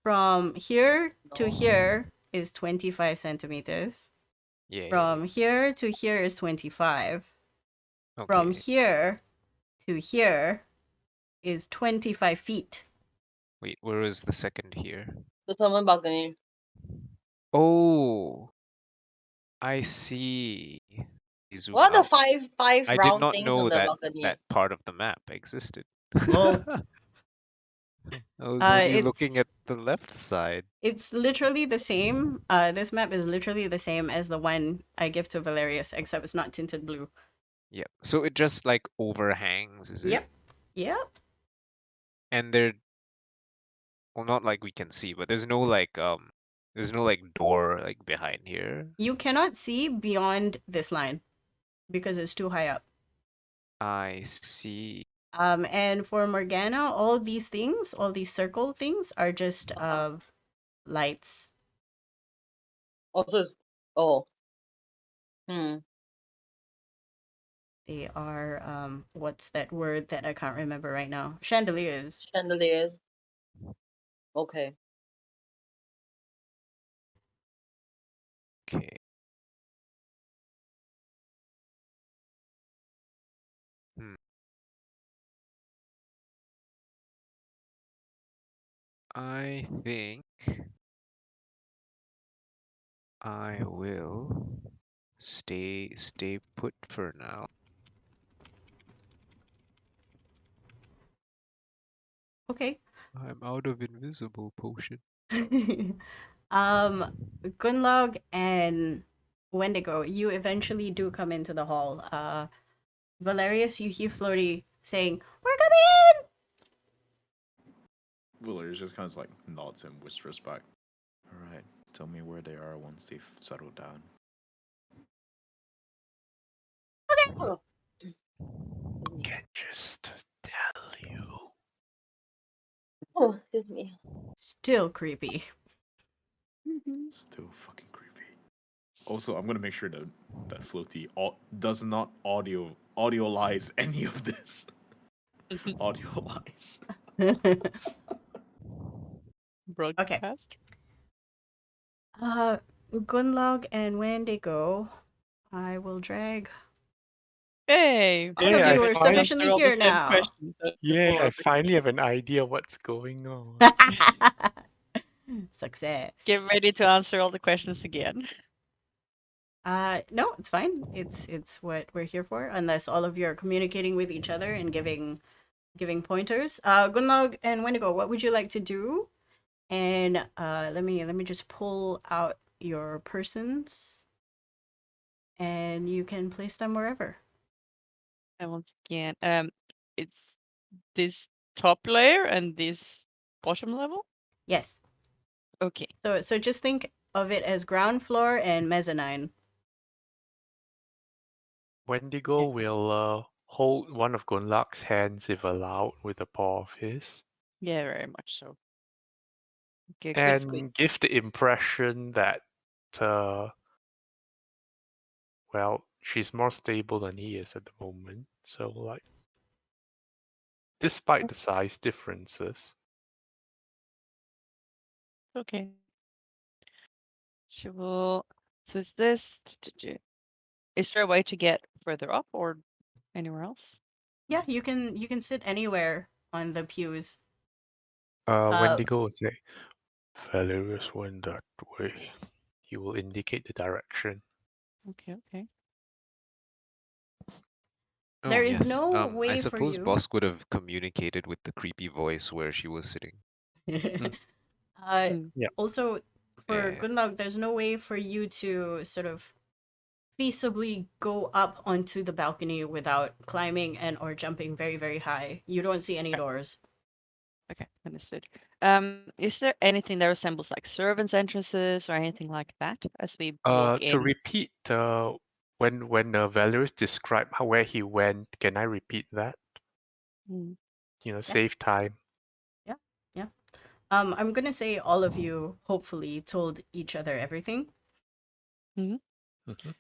from here to No. here is 25 centimeters. Yeah. From here to here is 25. From Okay. here to here is 25 feet. Wait, where was the second here? The someone balcony. Oh, I see. You zoom What are the out. five I did round not things on know the that balcony? that part of the map existed. Oh. I was only It's looking at the left side. it's literally the same. This map is literally the same as the one I give to Valerius, except it's not tinted blue. Yep. So it just like overhangs, is it? Yep. Yep. And there, well, not like we can see, but there's no like door like behind here. You cannot see beyond this line because it's too high up. I see. And for Morgana, all these things, all these circle things, are just lights. Also, oh. Hmm. They are what's that word that I can't remember right now? Chandeliers. Chandeliers. Okay. Okay. Hmm. I think I will stay put for now. Okay. I'm out of invisible potion. Gunlog and Wendigo, you eventually do come into the hall. Valerius, you hear Florty saying, "We're coming Valerius just kind of like nods and whispers back. All right, tell me where they are once they've settled down. Oh. Can just tell you. Oh, excuse me. in." Still creepy. Still fucking creepy. Also, I'm gonna make sure that Floaty does not audiolize any of this. Audiolize. Broadcast. Gunlog and Wendigo, I will drag. Hey, All of Yeah, you I are find sufficiently answer all the here same now. questions as yeah, I before. finally have an idea what's going on. Success. Get ready to answer all the questions again. No, it's fine. It's what we're here for. Unless all of you are communicating with each other and giving pointers. Gunlog and Wendigo, what would you like to do? And let me just pull out your persons, and you can place them wherever. And once again, it's this top layer and this bottom level. Yes. Okay. So just think of it as ground floor and mezzanine. Wendigo will hold one of Gunlak's hands if allowed with a paw of his, Yeah, very much so. Okay, good and squeeze. give the impression that, well, she's more stable than he is at the moment. So, like, despite the size differences, Okay. She will. So is this? Is there a way to get further up or anywhere else? Yeah, you can sit anywhere on the pews. Wendigo will say, Valerius went that way. He will indicate the direction. Okay, okay. Oh There is yes. no I way for suppose you. Bosk would have communicated with the creepy voice where she was sitting. uh, Mm. Yeah. Also, for Yeah. good luck, there's no way for you to sort of feasibly go up onto the balcony without climbing and or jumping very, very high. You don't see any doors. Okay, understood. Is there anything that resembles like servants' entrances or anything like that as we walk To in? repeat, when Valerius described where he went, can I repeat that? Mm. Yeah. Save time. Yeah, yeah. I'm gonna say all of you hopefully told each other everything. Mhm. Mhm.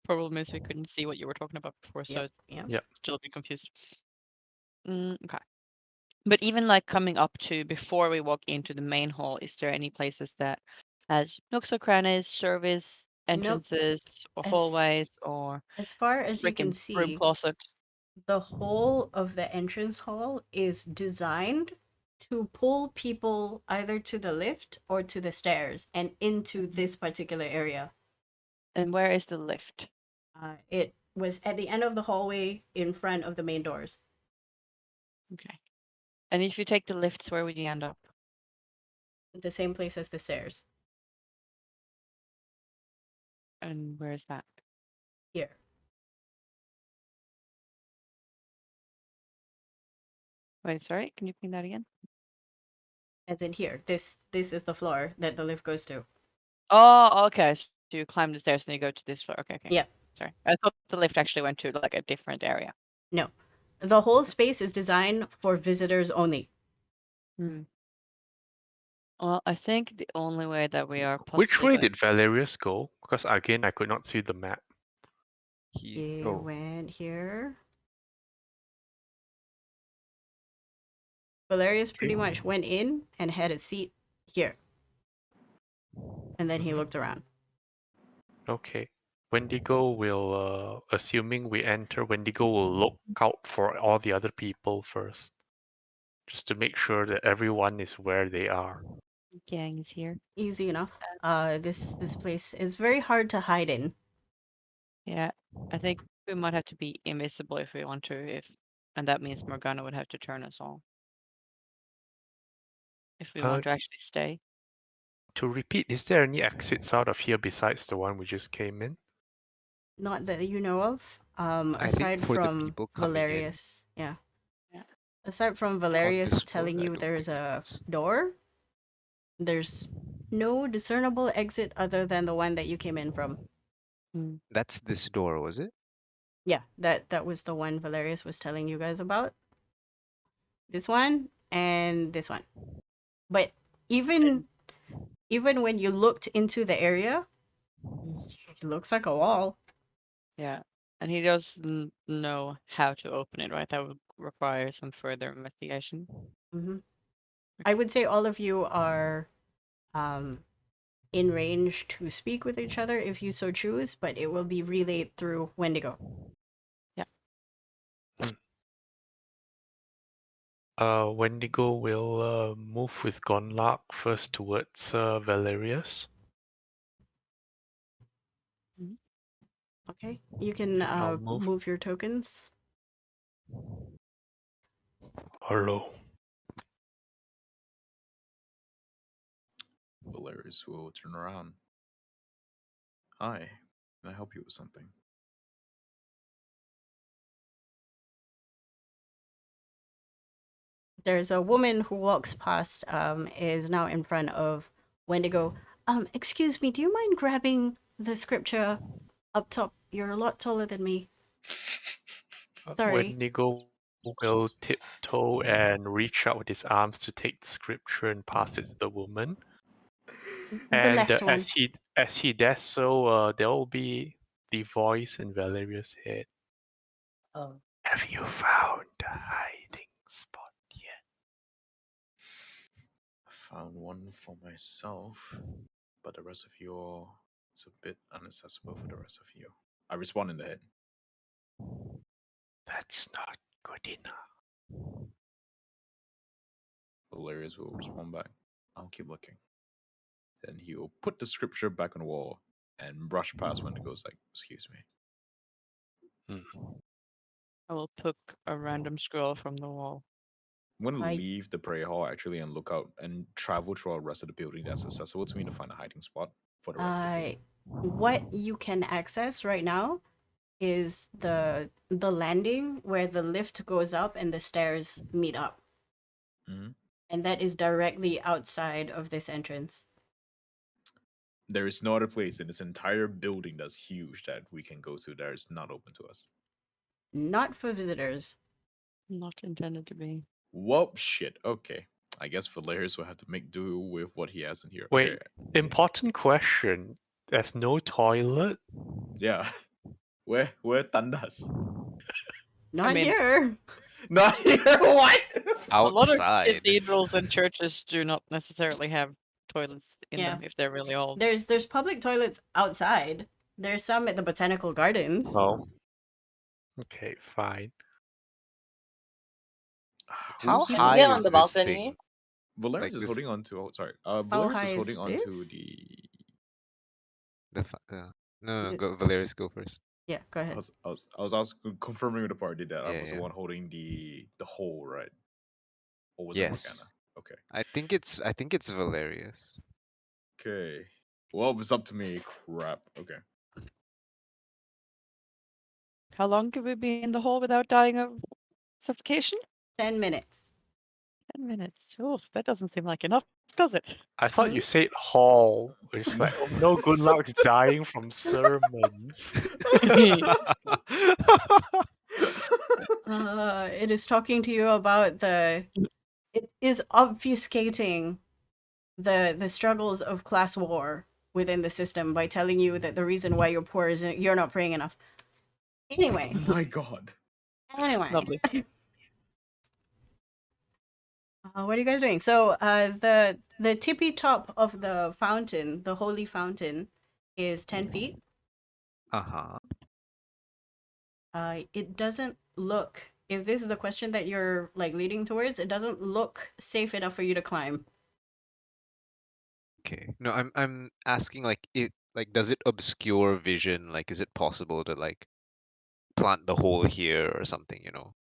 Problem is we couldn't see what you were talking about before, so Yep, it's yeah. Yeah. still a bit confused. Okay. But even like coming up to before we walk into the main hall, is there any places that has nooks or crannies, service Nope. entrances, or As hallways, or as far as you can freaking broom see, closet? the whole of the entrance hall is designed to pull people either to the lift or to the stairs and into this particular area. And where is the lift? It was at the end of the hallway in front of the main doors. Okay. And if you take the lifts, where would you end up? The same place as the stairs. And where is that? Here. Wait, sorry, can you ping that again? As in here. This is the floor that the lift goes to. Oh, okay. So you climb the stairs and you go to this floor. Okay, okay. Yeah. Sorry. I thought the lift actually went to like a different area. No. The whole space is designed for visitors only. Hmm. Well, I think the only way that we are Which possibly way going. did Valerius go? Because again, I could not see the map. He Oh, went here. Valerius pretty Okay. much went in and had a seat here. And then he Mhm. looked around. Okay. Wendigo will, assuming we enter, Wendigo will look out for all the other people first, just to make sure that everyone is where they are. Gang is here. Easy enough. This place is very hard to hide in. Yeah, I think we might have to be invisible if we want to, and that means Morgana would have to turn us all if we Uh, want to actually stay. to repeat, is there any exits out of here besides the one we just came in? Not that you know of. I think Aside for the from people coming in Valerius. Yeah. Yeah. Aside from on Valerius this floor, telling I you don't there's think it a is. door, there's no discernible exit other than the one that you came in from. Mm. That's this door, was it? Yeah, that was the one Valerius was telling you guys about. This one and this one. But even even when you looked into the area, it looks like a wall. Yeah, and he doesn't know how to open it, right? That would require some further investigation. Hmm. I would say all of you are um, in range to speak with each other if you so choose, but it will be relayed through Wendigo. Yeah. Wendigo will move with Gonlark first towards Valerius. Mhm. Okay, you can I'll move. move your tokens. Hello. Valerius will turn around. Hi, can I help you with something? There's a woman who walks past, is now in front of Wendigo. Excuse me, do you mind grabbing the scripture up top? You're a lot taller than me. Sorry. Wendigo will tiptoe and reach out with his arms to take the scripture and pass it to the woman. The And left one. as he does so, there will be the voice in Valerius' head. Oh. Have you found a hiding spot yet? I found one for myself, but the rest of you all, it's a bit inaccessible for the rest of you. I respond in the head. That's not good enough. Valerius will respond back. I'll keep looking. Then he will put the scripture back on the wall and brush past when it goes like, excuse me. I will pick a random scroll from the wall. I'm gonna I- leave the prayer hall actually and look out and travel through the rest of the building that's accessible to me to find a hiding spot for the rest of this evening. What you can access right now is the landing where the lift goes up and the stairs meet up. Mhm. And that is directly outside of this entrance. There is no other place in this entire building that's huge that we can go to that is not open to us. Not for visitors. Not intended to be. Well, shit. Okay. I guess Valerius will have to make do with what he has in here. Wait, Okay. important question. There's no toilet? Yeah. Where Tandas? Not mean- here. Not here. What? A lot of Outside. cathedrals and churches do not necessarily have toilets in Yeah. them if they're really old. There's public toilets outside. There's some at the botanical gardens. Oh. Okay, fine. How Who's Can we high get on is the this balcony? thing? Valerius Like is this- holding on to. Oh, sorry. Valerius high is is holding on to this? the. No, This- go, Valerius, go first. Yeah, go I ahead. was asking, confirming with the party that I Yeah, was the yeah. one holding the hole, right? Or was it Morgana? Yes. Okay. I think it's Valerius. Okay. Well, it's up to me. Crap. Okay. How long can we be in the hole without dying of suffocation? 10 minutes. 10 minutes. Oh, that doesn't seem like enough, does it? I thought you said hall. It's like, oh, no good luck dying from sermons. It is talking to you about it is obfuscating the struggles of class war within the system by telling you that the reason why you're poor is you're not praying enough. Anyway, My God. Lovely. What are you guys doing? So, the tippy top of the fountain, the holy fountain, is 10 feet. Uh-huh. It doesn't look. If this is the question that you're like leading towards, it doesn't look safe enough for you to climb. Okay. No, I'm asking like does it obscure vision? Like is it possible to like plant the hole here or something, you know?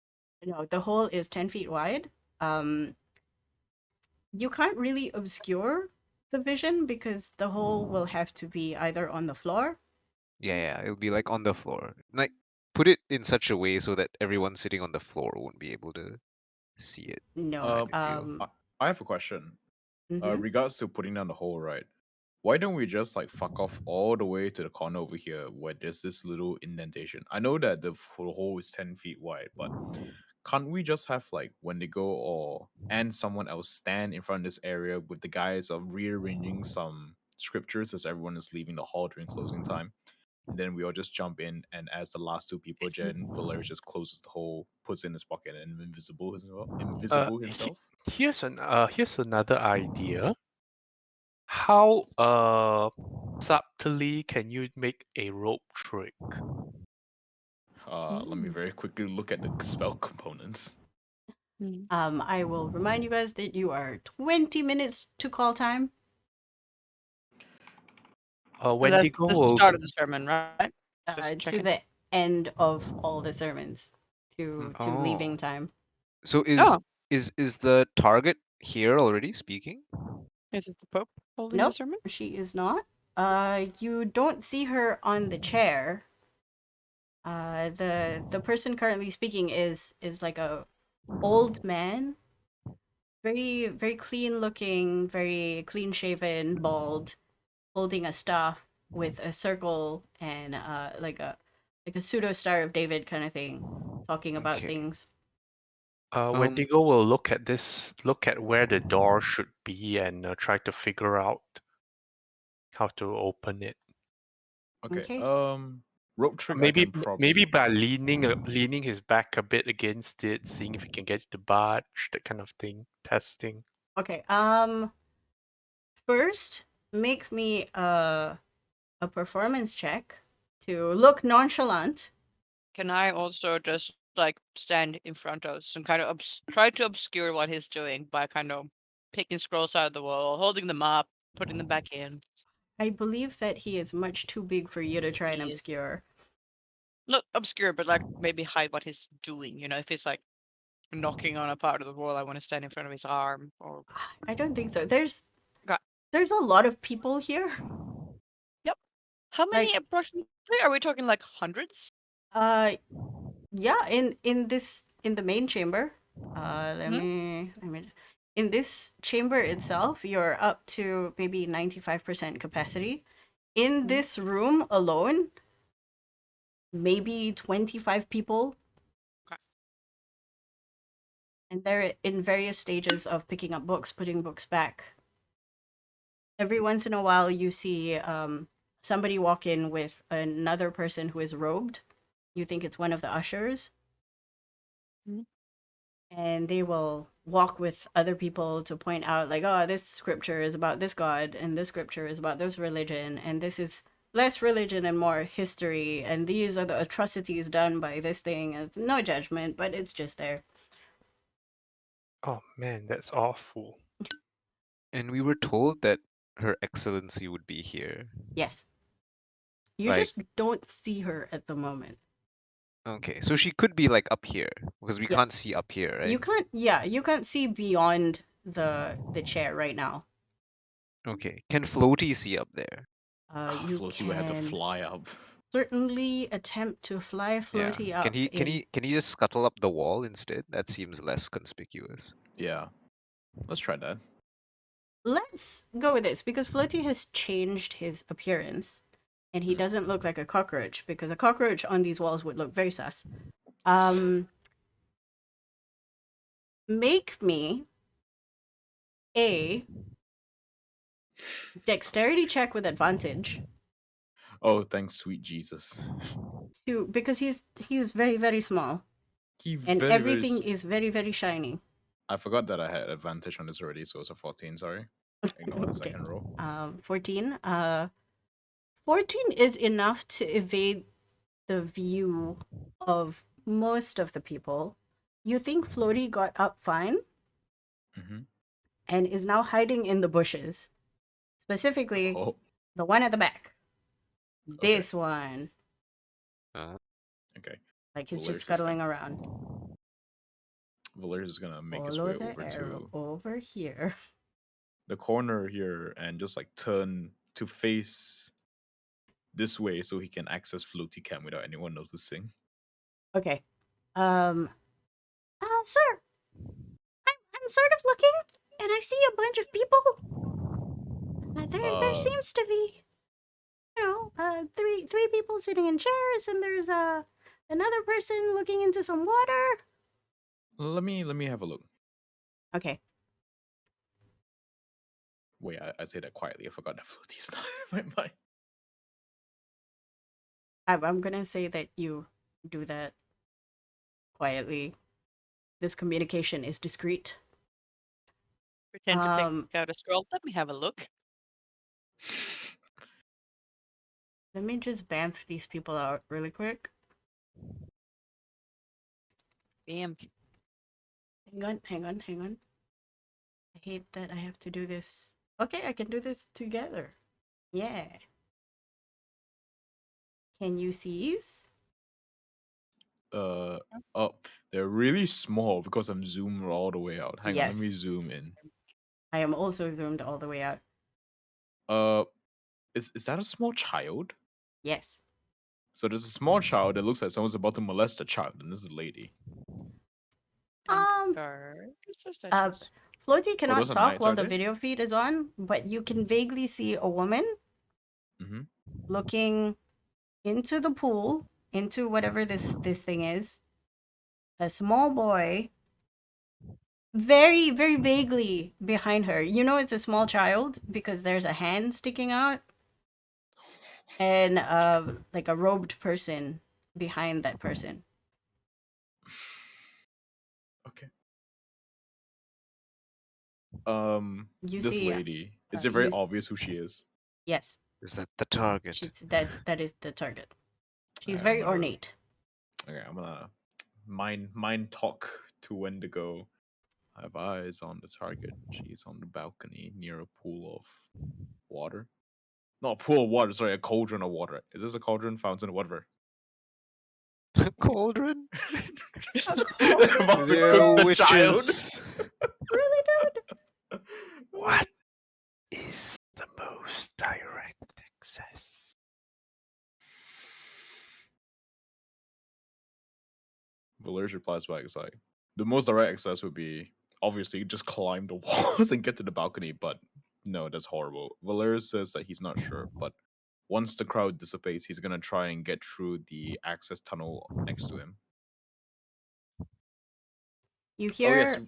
No, the hole is 10 feet wide. You can't really obscure the vision because the hole will have to be either on the floor. Yeah, it'll be like on the floor. Like put it in such a way so that everyone sitting on the floor won't be able to see it. No. I have a question. Mhm. Regards to putting down the hole, right? Why don't we just like fuck off all the way to the corner over here where there's this little indentation? I know that the hole is 10 feet wide, but can't we just have like when they go and someone else stand in front of this area with the guys of rearranging some scriptures as everyone is leaving the hall during closing time? And then we all just jump in, and as the last two people, Jen Valerius just closes the hole, puts it in his pocket, and invisible himself. Here's another idea. How subtly can you make a rope trick? Let me very quickly look at the spell components. I will remind you guys that you are 20 minutes to call time. Wendigo That's the will start of the sermon, right? Just To checking. the end of all the sermons, to leaving Oh. time. So Oh. is the target here already speaking? Is this the Pope holding Nope, the sermon? she is not. You don't see her on the chair. The person currently speaking is like a old man, very very clean looking, very clean shaven, bald, holding a staff with a circle and like a pseudo Star of David kind of thing, talking about Okay. things. Wendigo will look at where the door should be and try to figure out how to open it. Okay. Okay. Rope trick. I Maybe can probably maybe by leaning his back a bit against it, seeing if he can get it to budge, that kind of thing. Testing. Okay. First, make me a performance check to look nonchalant. Can I also just like stand in front of us and kind of try to obscure what he's doing by kind of picking scrolls out of the wall, holding them up, putting them back in. I believe that he is much too big for you to try and He is. obscure. Not obscure, but like maybe hide what he's doing. You know, if he's like knocking on a part of the wall, I want to stand in front of his arm or. I don't think so. There's Got- there's a lot of people here. Yep. How many Like- approximately are we talking? Like hundreds? Yeah, in the main chamber. Let Mhm. me in this chamber itself, you're up to maybe 95% capacity. In Mhm. this room alone, maybe 25 people. Okay. And they're in various stages of picking up books, putting books back. Every once in a while, you see somebody walk in with another person who is robed. You think it's one of the ushers. Mhm. And they will walk with other people to point out, like, oh, this scripture is about this god, and this scripture is about this religion, and this is less religion and more history, and these are the atrocities done by this thing. It's no judgment, but it's just there. Oh man, that's awful. And we were told that Her Excellency would be here. Yes. You Like- just don't see her at the moment. Okay, so she could be like up here because we Yeah. can't see up here, right? You can't see beyond the chair right now. Okay, can Floaty see up there? You Floaty would have to can fly up. certainly attempt to fly Floaty up. Can he just scuttle up the wall instead? That seems less conspicuous. Yeah. Let's try that. Let's go with this because Floaty has changed his appearance, and he doesn't look like a cockroach because a cockroach on these walls would look very sus. Make me a dexterity check with advantage Oh, thanks, sweet Jesus. because he's very very small He and very, very everything is very very shiny. I forgot that I had advantage on this already, so it's a 14, sorry. Ignore the Okay. second roll. 14. 14 is enough to evade the view of most of the people. You think Floaty got up fine Mm-hmm. and is now hiding in the bushes. Specifically, Oh, the one at the back. Okay. This one. okay. Like he's Valerius just is scuttling gonna- around. Valerius is gonna make his Follow way the over arrow to over here. the corner here and just like turn to face this way so he can access Floaty Cam without anyone noticing. Okay. Sir, I'm sort of looking, and I see a bunch of people. There seems to be, three people sitting in chairs, and there's another person looking into some water. Let me have a look. Okay. Wait, I say that quietly. I forgot that Floaty's not in my mind. I'm gonna say that you do that quietly. This communication is discreet. Pretend to Um, pick out a scroll. Let me have a look. Let me just bamf these people out really quick. Bam. Hang on. I hate that I have to do this. Okay, I can do this together. Yeah. Can you seize? Oh, they're really small because I'm zoomed all the way out. Hang on, let me Yes. zoom in. I am also zoomed all the way out. Is that a small child? Yes. So there's a small child that looks like someone's about to molest a child, and this is a lady. Um, Floaty cannot those are talk knights, while are the they? video feed is on, but you can vaguely see a woman Mm-hmm. looking into the pool, into whatever this thing is. A small boy, very very vaguely behind her. You know it's a small child because there's a hand sticking out, and like a robed person behind that person. Okay. You This see, lady. Is it very you- obvious who she is? Yes, Is that the target? that is the target. She's Alright, very I'm gonna- ornate. Okay, I'm gonna mind talk to Wendigo. I have eyes on the target. She's on the balcony near a pool of water. Not a pool of water, sorry, a cauldron of water. Is this a cauldron, fountain, whatever? Cauldron? A cauldron? They're about to They're cook the child. witches. Really, dude? What is the most direct access? Valerius replies back, it's like, the most direct access would be obviously just climb the walls and get to the balcony, but no, that's horrible. Valerius says that he's not sure, but once the crowd dissipates, he's gonna try and get through the access tunnel next to him. You Oh, hear yes.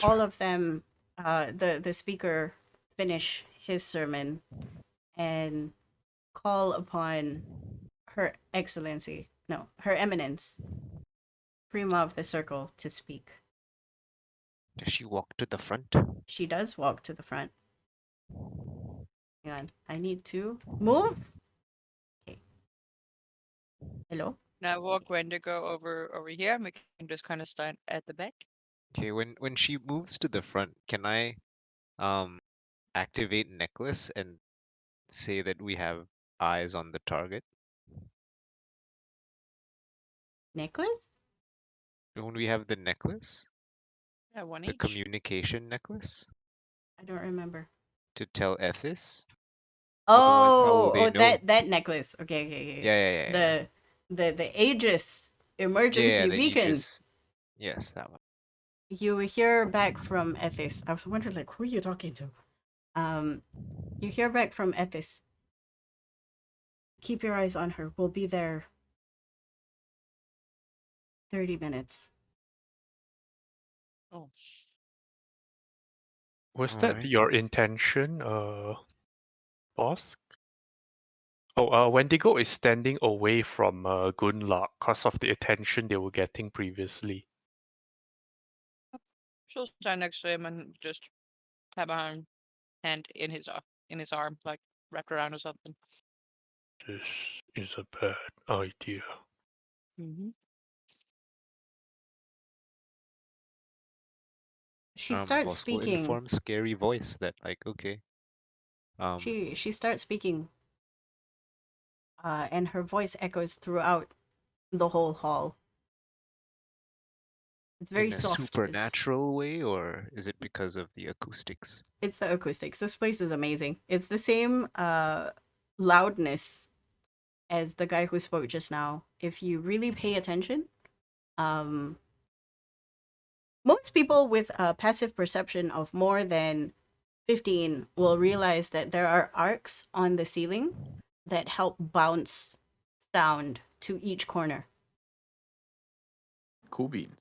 all of them, the speaker finish his sermon and call upon Her Excellency, no, Her Eminence, Prima of the Circle, to speak. Does she walk to the front? She does walk to the front. Hang on, I need to move. Okay. Hello? Now walk Wendigo over here. And we can just kind of stand at the back. Okay, when she moves to the front, can I activate necklace and say that we have eyes on the target? Necklace? Don't we have the necklace? Yeah, one The each. communication necklace? I don't remember. To tell Ethis? Otherwise, how will Oh, they know? that necklace. Okay. Yeah. The Aegis emergency That beacon. Yes, that one. You hear back from Ethis. I was wondering, like, who are you talking to? You hear back from Ethis. Keep your eyes on her. We'll be there 30 minutes. Oh. Was All that right. your intention, boss? Oh, Wendigo is standing away from Gunlock because of the attention they were getting previously. She'll stand next to him and just have a hand in his arm, like wrapped around or something. This is a bad idea. Mm-hmm. She starts Boss will speaking. inform scary voice that okay. She starts speaking. And her voice echoes throughout the whole hall. It's very in a soft. supernatural way, or is it because of the acoustics? It's the acoustics. This place is amazing. It's the same loudness as the guy who spoke just now. If you really pay attention, most people with a passive perception of more than 15 will realize that there are arcs on the ceiling that help bounce sound to each corner. Cool beans.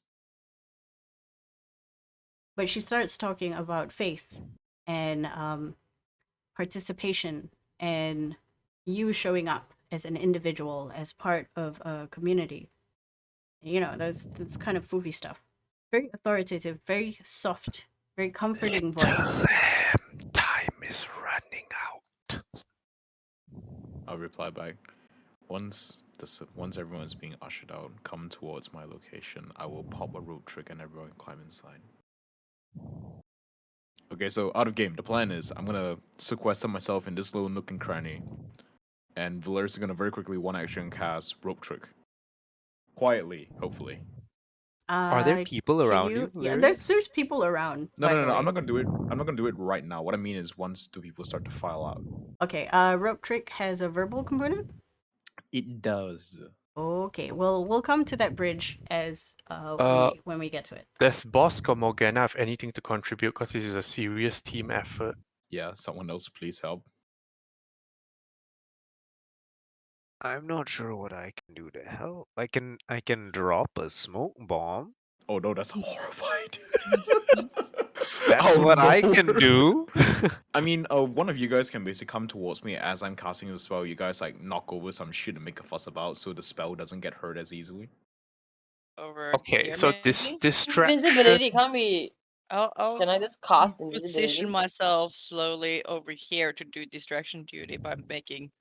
But she starts talking about faith and participation and you showing up as an individual, as part of a community. You know, that's kind of foofy stuff. Very authoritative, very soft, very comforting voice. Time is running out. I'll reply back. Once everyone's being ushered out, come towards my location. I will pop a rope trick and everyone climb inside. Okay, so out of game, the plan is I'm gonna sequester myself in this little nook and cranny, and Valerius is gonna very quickly one action cast rope trick. Quietly, hopefully. Are there people around you? Yeah, Valerius? there's people around. No, by no, the no, no. way. I'm not gonna do it. I'm not gonna do it right now. What I mean is once the people start to file out. Okay, rope trick has a verbal component? It does. Okay, well, we'll come to that bridge as when we get to it. Does Bosk or Morgana have anything to contribute because this is a serious team effort? Yeah, someone else please help. I'm not sure what I can do to help. I can drop a smoke bomb. Oh no, that's horrified. That's Oh, what I no. can do. I mean, one of you guys can basically come towards me as I'm casting the spell. You guys like knock over some shit and make a fuss about, so the spell doesn't get hurt as easily. Over Okay, here, so this maybe? distraction. Invisibility can't be. I'll Can I just cast position invisibility? myself slowly over here to do distraction duty by making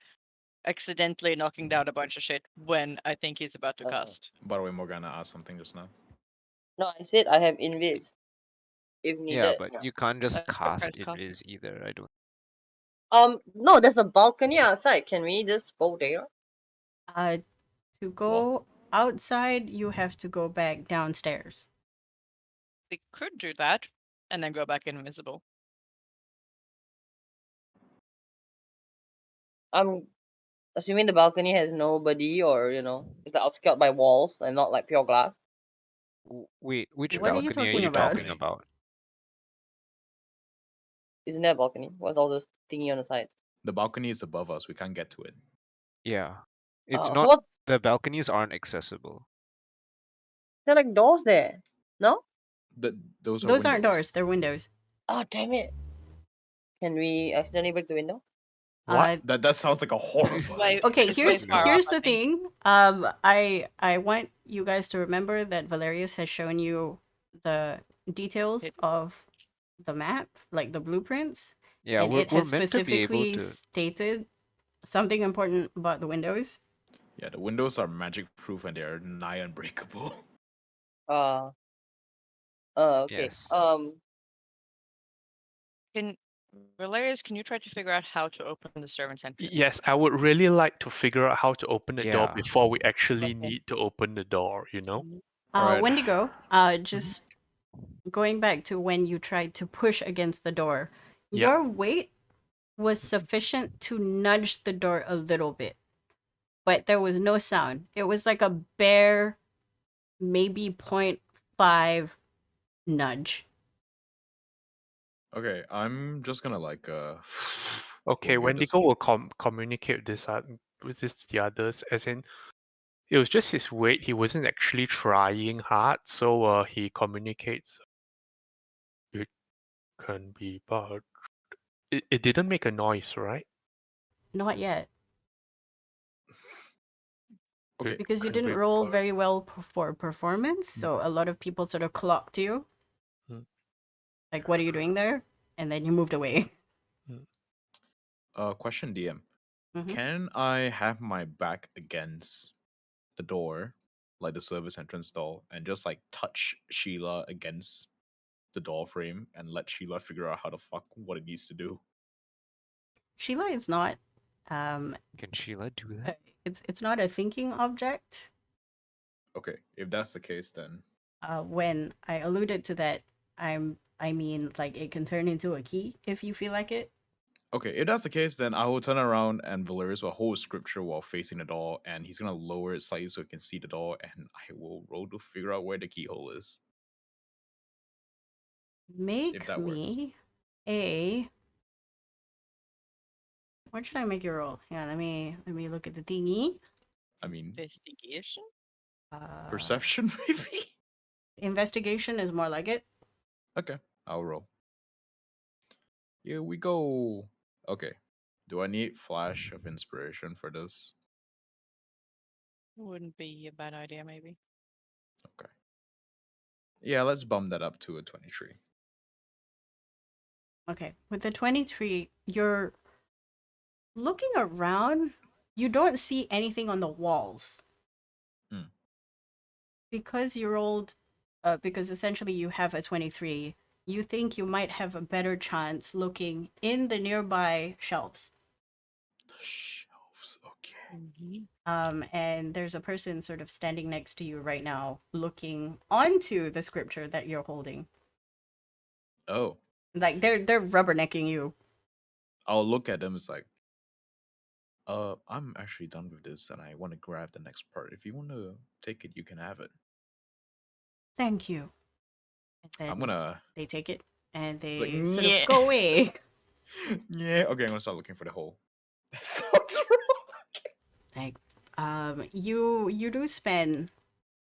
accidentally knocking down a bunch of shit when I think he's about to Oh. cast. By the way, Morgana asked something just now. No, I said I have invis. If needed. Yeah, but you can't just Press cast cast. invis either. I don't. No, there's a balcony outside. Can we just go there? To go outside, you have to go back downstairs. We could do that and then go back invisible. I'm assuming the balcony has nobody, or it's like obscured by walls and not like pure glass. Wait, which What are you balcony are talking you about? talking about? Isn't there a balcony? What's all this thingy on the side? The balcony is above us. We can't get to it. Yeah, it's So not. what? The balconies aren't accessible. There are like doors there. No? Those are Those aren't windows. doors, they're windows. Oh damn it! Can we accidentally break the window? What? That sounds like a horror. Okay, It's way here's far here's up, I the think. thing. I want you guys to remember that Valerius has shown you the details It- of the map, like the blueprints, Yeah, and it we're has meant to be able specifically to. stated something important about the windows. Yeah, the windows are magic proof and they're nigh unbreakable. Okay. Yes. Can Valerius, can you try to figure out how to open the servant's entrance? Yes, I would really like to figure out how to open the door Yeah. before we actually Okay. need to open the door, you know? Alright. Wendigo, just going back to when you tried to push against the door, Yeah. your weight was sufficient to nudge the door a little bit, but there was no sound. It was like a bare, maybe 0.5 nudge. Okay, I'm just gonna like Okay, we'll give this Wendigo will communicate this with this to the others, as in it was just his weight. He wasn't actually trying hard, so he communicates. It can be budged. It didn't make a noise, right? Not yet, Okay. because you Can didn't be roll budged. very well for performance. So a lot of people sort of clocked you. Mm. Like, what are you doing there? And then you moved away. Question DM. Mhm. Can I have my back against the door, like the service entrance door, and just like touch Sheila against the door frame and let Sheila figure out how the fuck what it needs to do? Sheila is not. Um, Can Sheila do that? it's not a thinking object. Okay, if that's the case, then When I alluded to that, I mean like it can turn into a key if you feel like it. okay, if that's the case, then I will turn around and Valerius will hold scripture while facing the door, and he's gonna lower it slightly so he can see the door, and I will roll to figure out where the keyhole is. Make that works. me a. What should I make you roll? Yeah, let me look at the thingy. I mean, Investigation? perception maybe. Investigation is more like it. Okay, I'll roll. Here we go. Okay, do I need flash of inspiration for this? Wouldn't be a bad idea, maybe. Okay. Yeah, let's bump that up to a 23. Okay, with the 23, you're looking around. You don't see anything on the walls. Hmm. Because you rolled, because essentially you have a 23, you think you might have a better chance looking in the nearby shelves. The shelves, okay. And there's a person sort of standing next to you right now, looking onto the scripture that you're holding. Oh, Like they're rubbernecking you. I'll look at them. It's like, I'm actually done with this, and I want to grab the next part. If you want to take it, you can have it. Thank you. And then I'm gonna. they take it and they like, sort "Nyeh." of go away. Yeah. Okay, I'm gonna start looking for the hole. That sounds wrong. Thanks. You do spend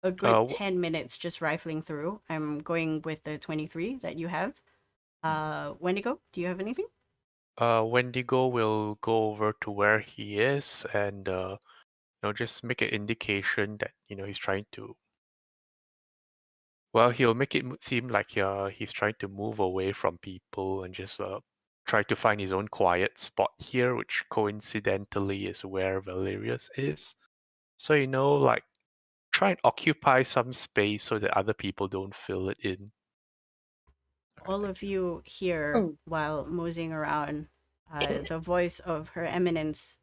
a good wh- 10 minutes just rifling through. I'm going with the 23 that you have. Wendigo, do you have anything? Wendigo will go over to where he is and just make an indication that he's trying to. Well, he'll make it seem like he's trying to move away from people and just try to find his own quiet spot here, which coincidentally is where Valerius is. So, like, try and occupy some space so that other people don't fill it in. All of you hear Mm. while moseying around the voice of Her Eminence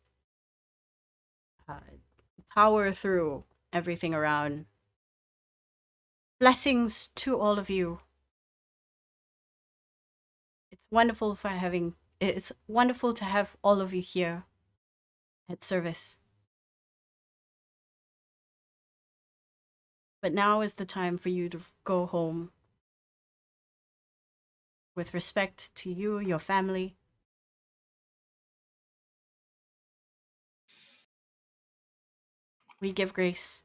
power through everything around. Blessings to all of you. It's wonderful to have all of you here at service. But now is the time for you to go home with respect to you, your family. We give grace.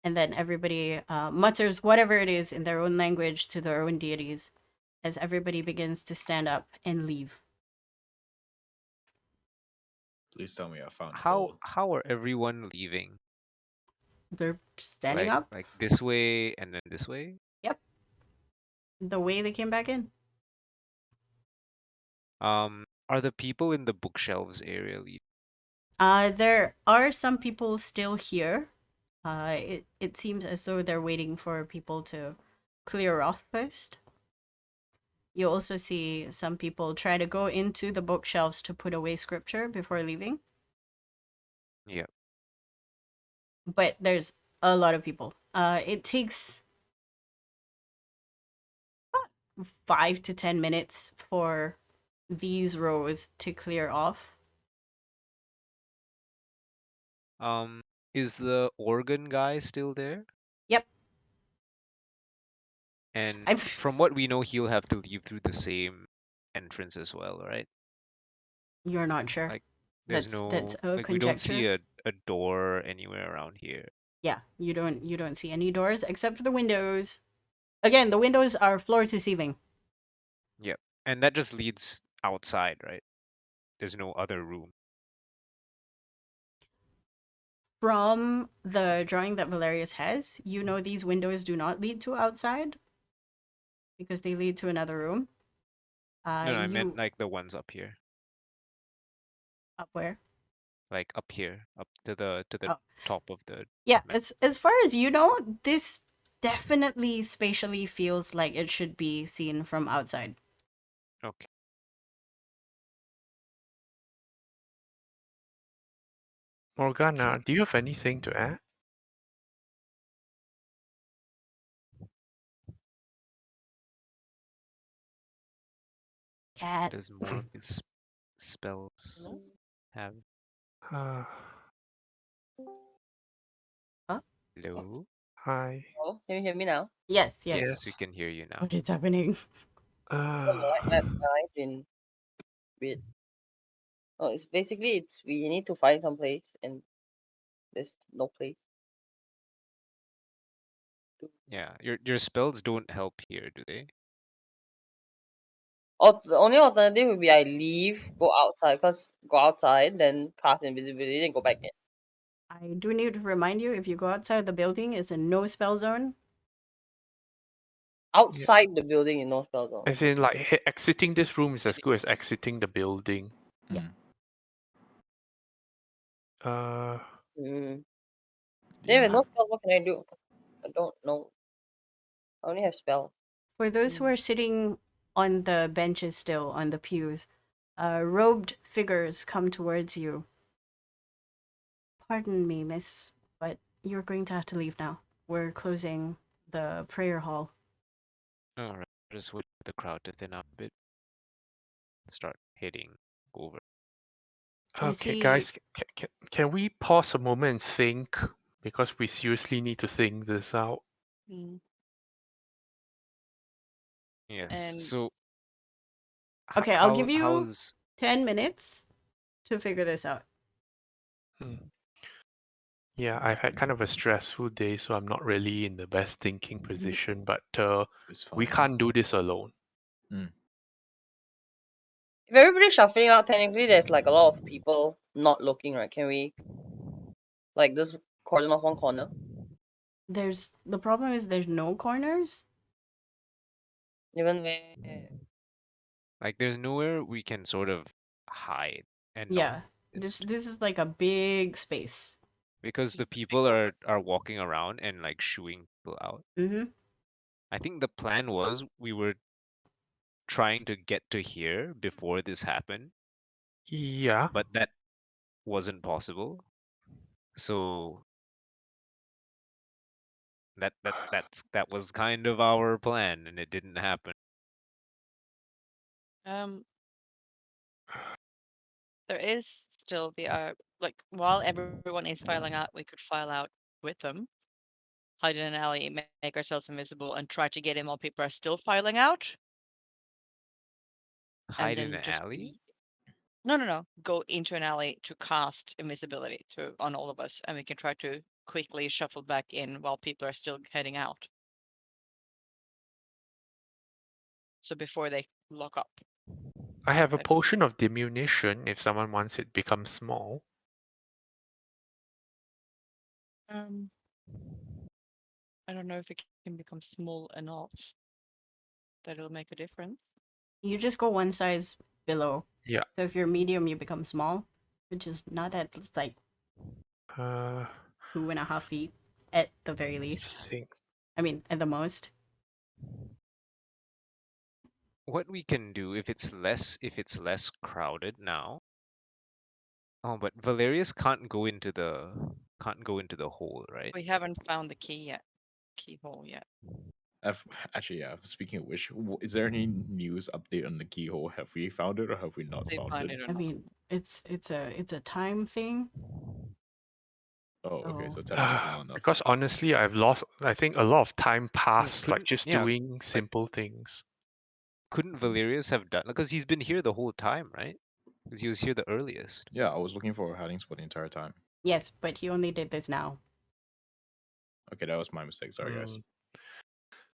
And then everybody mutters whatever it is in their own language to their own deities as everybody begins to stand up and leave. Please tell me I found How gold. how are everyone leaving? They're standing Like up. like this way and then this way? Yep. The way they came back in. Are the people in the bookshelves area leaving? There are some people still here. It seems as though they're waiting for people to clear off first. You also see some people try to go into the bookshelves to put away scripture before leaving. Yeah. But there's a lot of people. It takes 5 to 10 minutes for these rows to clear off. Is the organ guy still there? Yep. And I've from what we know, he'll have to leave through the same entrance as well, right? You're not sure. Like there's That's no a like we don't see conjecture. a door anywhere around here. Yeah, you don't see any doors except for the windows. Again, the windows are floor to ceiling. Yep. And that just leads outside, right? There's no other room. From the drawing that Valerius has, you know these windows do not lead to outside because they lead to another room. No, I meant You like the ones up here. up where? Like up here, up to the Oh, top of the yeah. map. As far as you know, this definitely spatially feels like it should be seen from outside. Okay. Morgana, do you have anything to add? Cat. Does more of his spells have? Uh, Huh? Hello? hi. Oh, can you hear me now? Yes, Yes, yes. we can hear you now. What is happening? Oh, I've been weird. Oh, it's we need to find some place and there's no place. Yeah, your spells don't help here, do they? Oh, the only alternative would be I leave, go outside, then cast invisibility, then go back in. I do need to remind you if you go outside the building, it's a no spell zone. Outside the building in no spell zone. As in, like, exiting this room is as good as exiting the building. Yeah. Mm. Mm. Yeah. David, no spell, what can I do? I don't know. I only have spell. For those who are sitting on the benches still, on the pews, robed figures come towards you. Pardon me, miss, but you're going to have to leave now. We're closing the prayer hall. Alright, just wait for the crowd to thin out a bit. Start heading over. You Okay, see, guys, can we pause a moment and think? Because we seriously need to think this out. Mm. Yes. And So okay, I'll give you how's 10 minutes to figure this out. Yeah, I've had kind of a stressful day, so I'm not really in the best thinking position, but It's we fine. can't do this alone. If everybody's shuffling out, technically there's like a lot of people not looking, right? Can we like just cordon off one corner? The problem is there's no corners. Even where Like there's nowhere we can sort of hide and not Yeah. miss, This is like a big space. because the Big people open. are walking around and like shooing people out. Mm-hmm. I think the plan was we were trying to get to here before this happened, Yeah. but that wasn't possible. So that was kind of our plan, and it didn't happen. Um, there is still the like while everyone is filing out, we could file out with them, hide in an alley, make ourselves invisible, and try to get in while people are still filing out, and Hide in then an just alley? no, go into an alley to cast invisibility to on all of us, and we can try to quickly shuffle back in while people are still heading out. So before they lock up. I have a Like, potion of diminution if someone wants it become small. um, I don't know if it can become small enough that it'll make a difference. You just go one size below. Yeah. So if you're medium, you become small, which is not at it's like Uh, 2.5 feet at the very I least. think I mean, at the most. What we can do if it's less crowded now. Oh, but Valerius can't go into the hole, right? We haven't found the keyhole yet. Actually, yeah. Speaking of which, is there any news update on the keyhole? Have we found it or have we not They found find it? it or I not. mean, it's a time thing. Oh, okay. So So 10 minutes is not enough. because honestly, I've lost. I think a lot of time passed, like couldn't just yeah, doing but simple things. couldn't Valerius have done, because he's been here the whole time, right? Because he was here the earliest. Yeah, I was looking for a hiding spot the entire time. yes, but he only did this now. Okay, that was my mistake. Sorry, guys.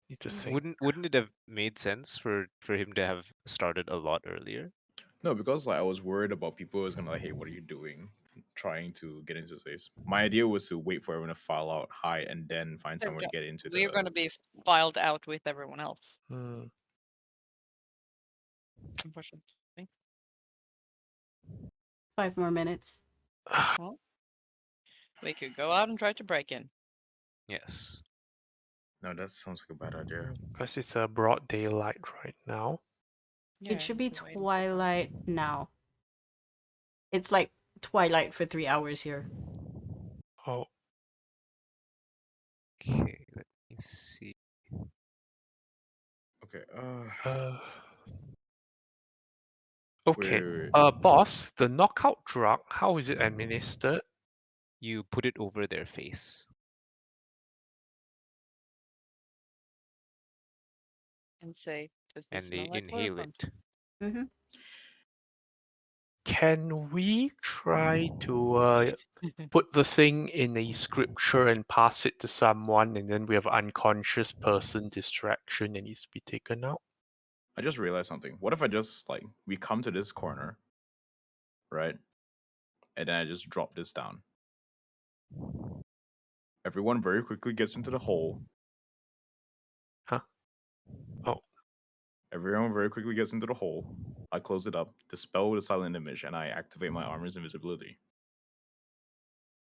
Need to think. Wouldn't it have made sense for him to have started a lot earlier? No, because like I was worried about people was gonna like, hey, what are you doing? Trying to get into space. My idea was to wait for everyone to file out high and then find So somewhere to get into we're the. going to be filed out with everyone else, Hmm. unfortunately. 5 more minutes. Well, we could go out and try to break in. Yes. No, that sounds like a bad idea. Because it's a broad daylight right now. Yeah, It should be we're waiting for twilight now. It's like twilight for 3 hours here. Oh, Okay, let me see. Okay. uh, Wait, okay. wait, wait. Boss, the knockout drug, how is it administered? You put it over their face. and say, does this And they smell like inhale chloroform? it. Mm-hmm. Can we try to put the thing in a scripture and pass it to someone, and then we have unconscious person distraction and needs to be taken out? I just realized something. What if I just like we come to this corner, right? And then I just drop this down. Everyone very quickly gets into the hole. Huh? Oh, Everyone very quickly gets into the hole. I close it up, dispel the silent image, and I activate my armor's invisibility.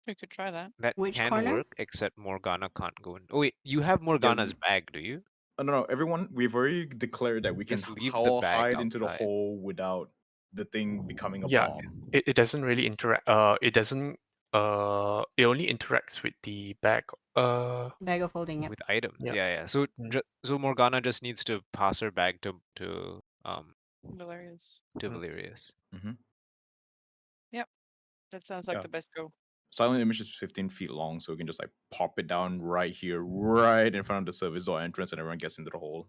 We could try that. That Which can corner? work, except Morgana can't go in. Oh wait, you have Yeah, Morgana's bag, do you? no. Everyone, we've already declared that we can Just leave the bag hide into the outside. hole without the thing becoming a yeah. bomb. It doesn't really interact. It doesn't. It only interacts with the bag. Bag of holding, yep. With items. Yeah. Yeah, yeah. So Mm. so Morgana just needs to pass her bag Hilarious. to Mm. Valerius. Mm-hmm. Yep, that sounds like Yeah. the best go. Silent image is 15 feet long, so we can just like pop it down right here, right in front of the service door entrance, and everyone gets into the hole.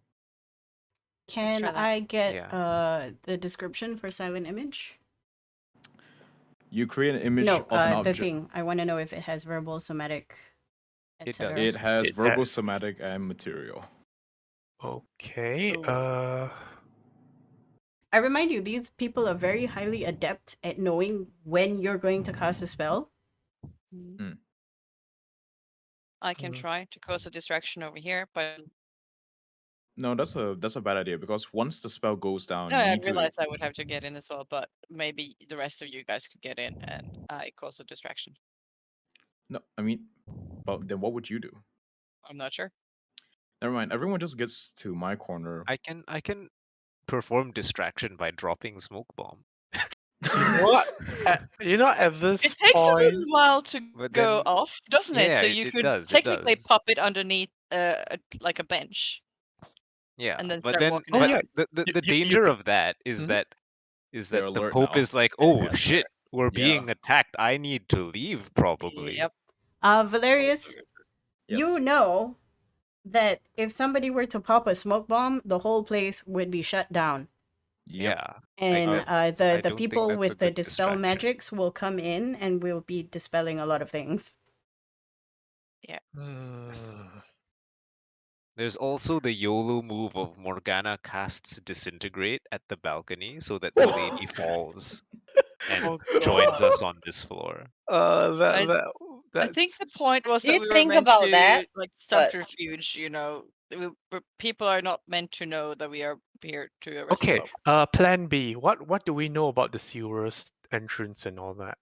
Let's Can try that. I get Yeah. the description for silent image? You create an image No, of an the object. thing. I want to know if it has verbal, somatic, It etc. does. It has It verbal, has. somatic, and material. Okay. Cool. I remind you, these people are very highly adept at knowing when you're going to cast a spell. Mm. Mm. I can Mm. try to cause a distraction over here, but No, that's a bad idea because once the spell goes down, No, you I need to. realized I would have to get in as well, but maybe the rest of you guys could get in, and I cause a distraction. No, I mean, but then what would you do? I'm not sure. Never mind. Everyone just gets to my corner. I can perform distraction by dropping smoke bomb. You know what? At this It takes a point, little while to But go then, off, doesn't it? yeah, So it, you it could does. It technically does. pop it underneath like a bench Yeah, and then but start then, walking oh but around. yeah, the you danger could. of that Mhm. is They're that the alert Pope now. is like, oh Alert. shit, we're Yeah. being attacked. I need to leave probably. Yep. Valerius, Yes. you know that if somebody were to pop a smoke bomb, the whole place would be shut down. Yep. Yeah, And I the don't think people that's a with the good dispel distraction. magics will come in and we'll be dispelling a lot of things. Yes. There's also the YOLO move of Morgana casts Disintegrate at the balcony so that the lady falls and Oh joins god. us on this floor. I think the That's point was that Did we were think meant about to that, like but subterfuge, people are not meant to know that we are here to arrest the okay. Pope. Plan B. What do we know about the sewers entrance and all that?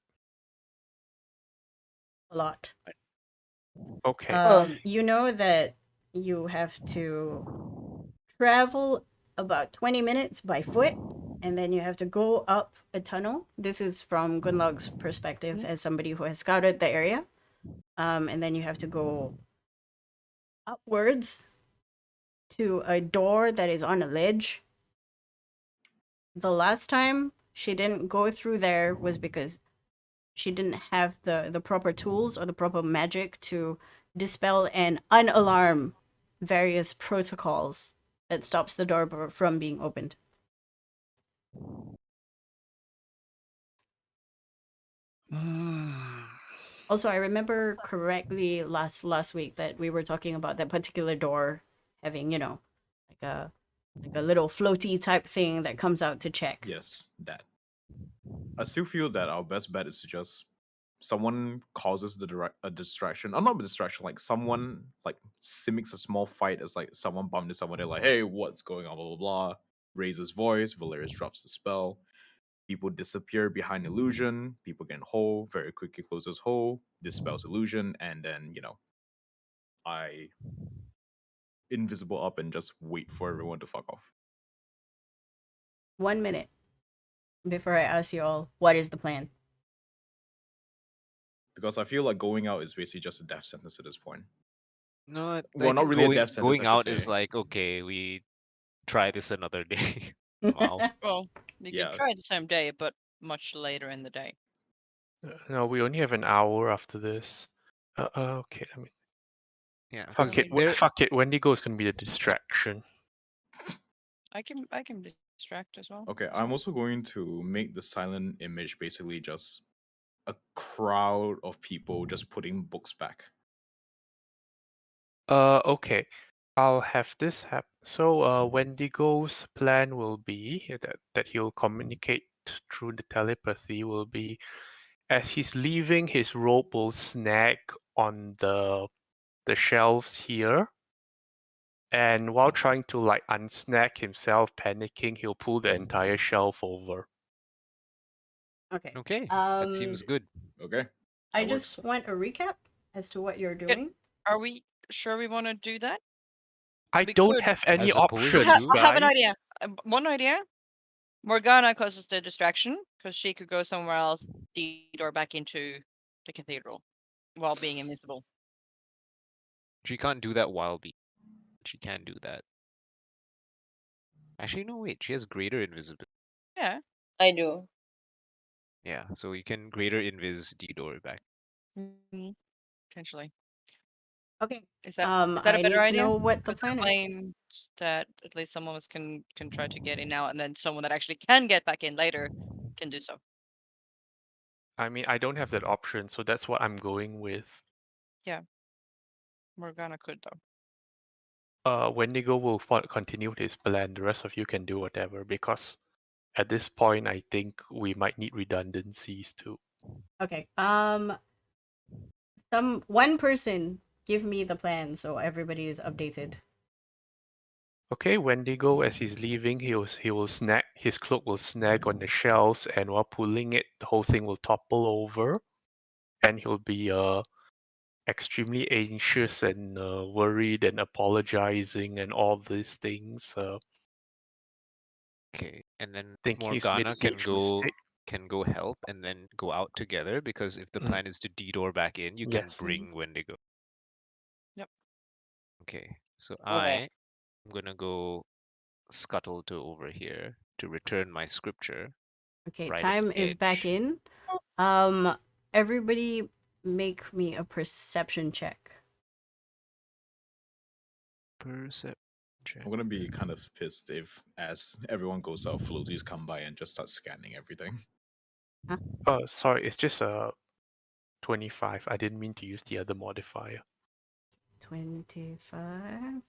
A lot. Okay. You know that you have to travel about 20 minutes by foot, and then you have to go up a tunnel. This is from Gunlog's perspective as somebody who has scouted the area. And then you have to go upwards to a door that is on a ledge. The last time she didn't go through there was because she didn't have the proper tools or the proper magic to dispel and unalarm various protocols that stops the door from being opened. Also, I remember correctly last week that we were talking about that particular door having, like a little floaty type thing that comes out to check. Yes, that. I still feel that our best bet is to just someone causes a distraction. Not a distraction, like someone like mimics a small fight as like someone bumped into someone. They're like, "Hey, what's going on?" Blah blah blah. Raises voice. Valerius drops the spell. People disappear behind illusion. People get whole. Very quickly closes hole. Dispels illusion, and then I invisible up and just wait for everyone to fuck off. 1 minute before I ask you all what is the plan. Because I feel like going out is basically just a death sentence at this point. No, I Well, not think really a death sentence, going I should out is say. like, okay, we try this another day. Wow. Well, we Yeah. could try the same day, but much later in the day. No, we only have an hour after this. Okay. Let me. Yeah, Fuck 'cause it. there Fuck it. Wendigo is gonna be the distraction. I can distract as well. Okay, That's I'm fine. also going to make the silent image basically just a crowd of people just putting books back. Okay. I'll have this happen. So, Wendigo's plan will be that he'll communicate through the telepathy will be as he's leaving, his rope will snag on the shelves here. And while trying to like unsnag himself, panicking, he'll pull the entire shelf over. Okay. okay, that seems good. Okay, I that works. just want a recap as to what you're Good. doing. Are we sure we want to do that? I We don't could. have any As opposed options, to- I have an guys. idea. One idea. Morgana causes the distraction because she could go somewhere else, detour back into the cathedral while being invisible. She can't do that while being. She can do that. Actually, no, wait. She has greater invisibility. Yeah. I do. Yeah, so you can greater invis D-door back. Potentially. Okay. Is that a I better need to idea? know what the Because plan that is. means that at least some of us can try to get in now, and then someone that actually can get back in later can do so. I mean, I don't have that option, so that's what I'm going with. Morgana could though. Wendigo will continue with his plan. The rest of you can do whatever because at this point, I think we might need redundancies too. Okay. One person give me the plan so everybody is updated. Okay, Wendigo, as he's leaving, he will snag his cloak will snag on the shelves, and while pulling it, the whole thing will topple over, and he'll be extremely anxious and worried and apologizing and all these things. Okay, and then Think he's made a Morgana huge mistake. can go help and then go out together, because if the Mm. plan is to detour back in, you can Yes. bring Wendigo. Yep. Okay, so Okay. I'm gonna go scuttle to over here to return my scripture Okay, right at the time is back edge. in. Everybody make me a perception check. Perception check. I'm gonna be kind of pissed if, as everyone goes out, floaties come by and just start scanning everything. Sorry, it's just 25. I didn't mean to use the other modifier. 25.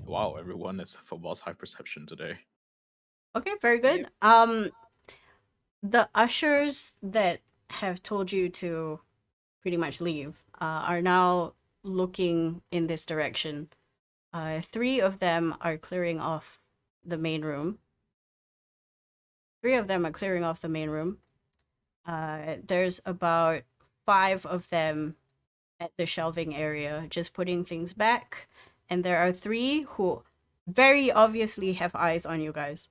Wow, everyone is for boss high perception today. Okay, very good. Yep. The ushers that have told you to pretty much leave are now looking in this direction. 3 of them are clearing off the main room. 3 of them are clearing off the main room. There's about 5 of them at the shelving area, just putting things back. And there are 3 who very obviously have eyes on you guys.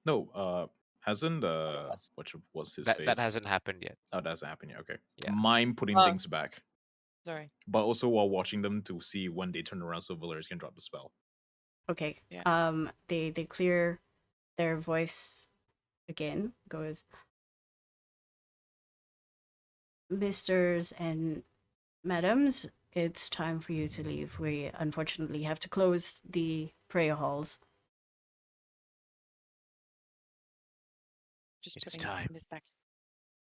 No, hasn't what's his That face? hasn't happened yet. Oh, that hasn't happened yet. Okay. Yeah. Mime putting Oh. things back, Sorry. but also while watching them to see when they turn around, so Valerius can drop the spell. Okay. Yeah. They clear their voice again. Goes, Misters and madams, it's time for you to leave. We unfortunately have to close the prayer halls. Just It's putting time. this back.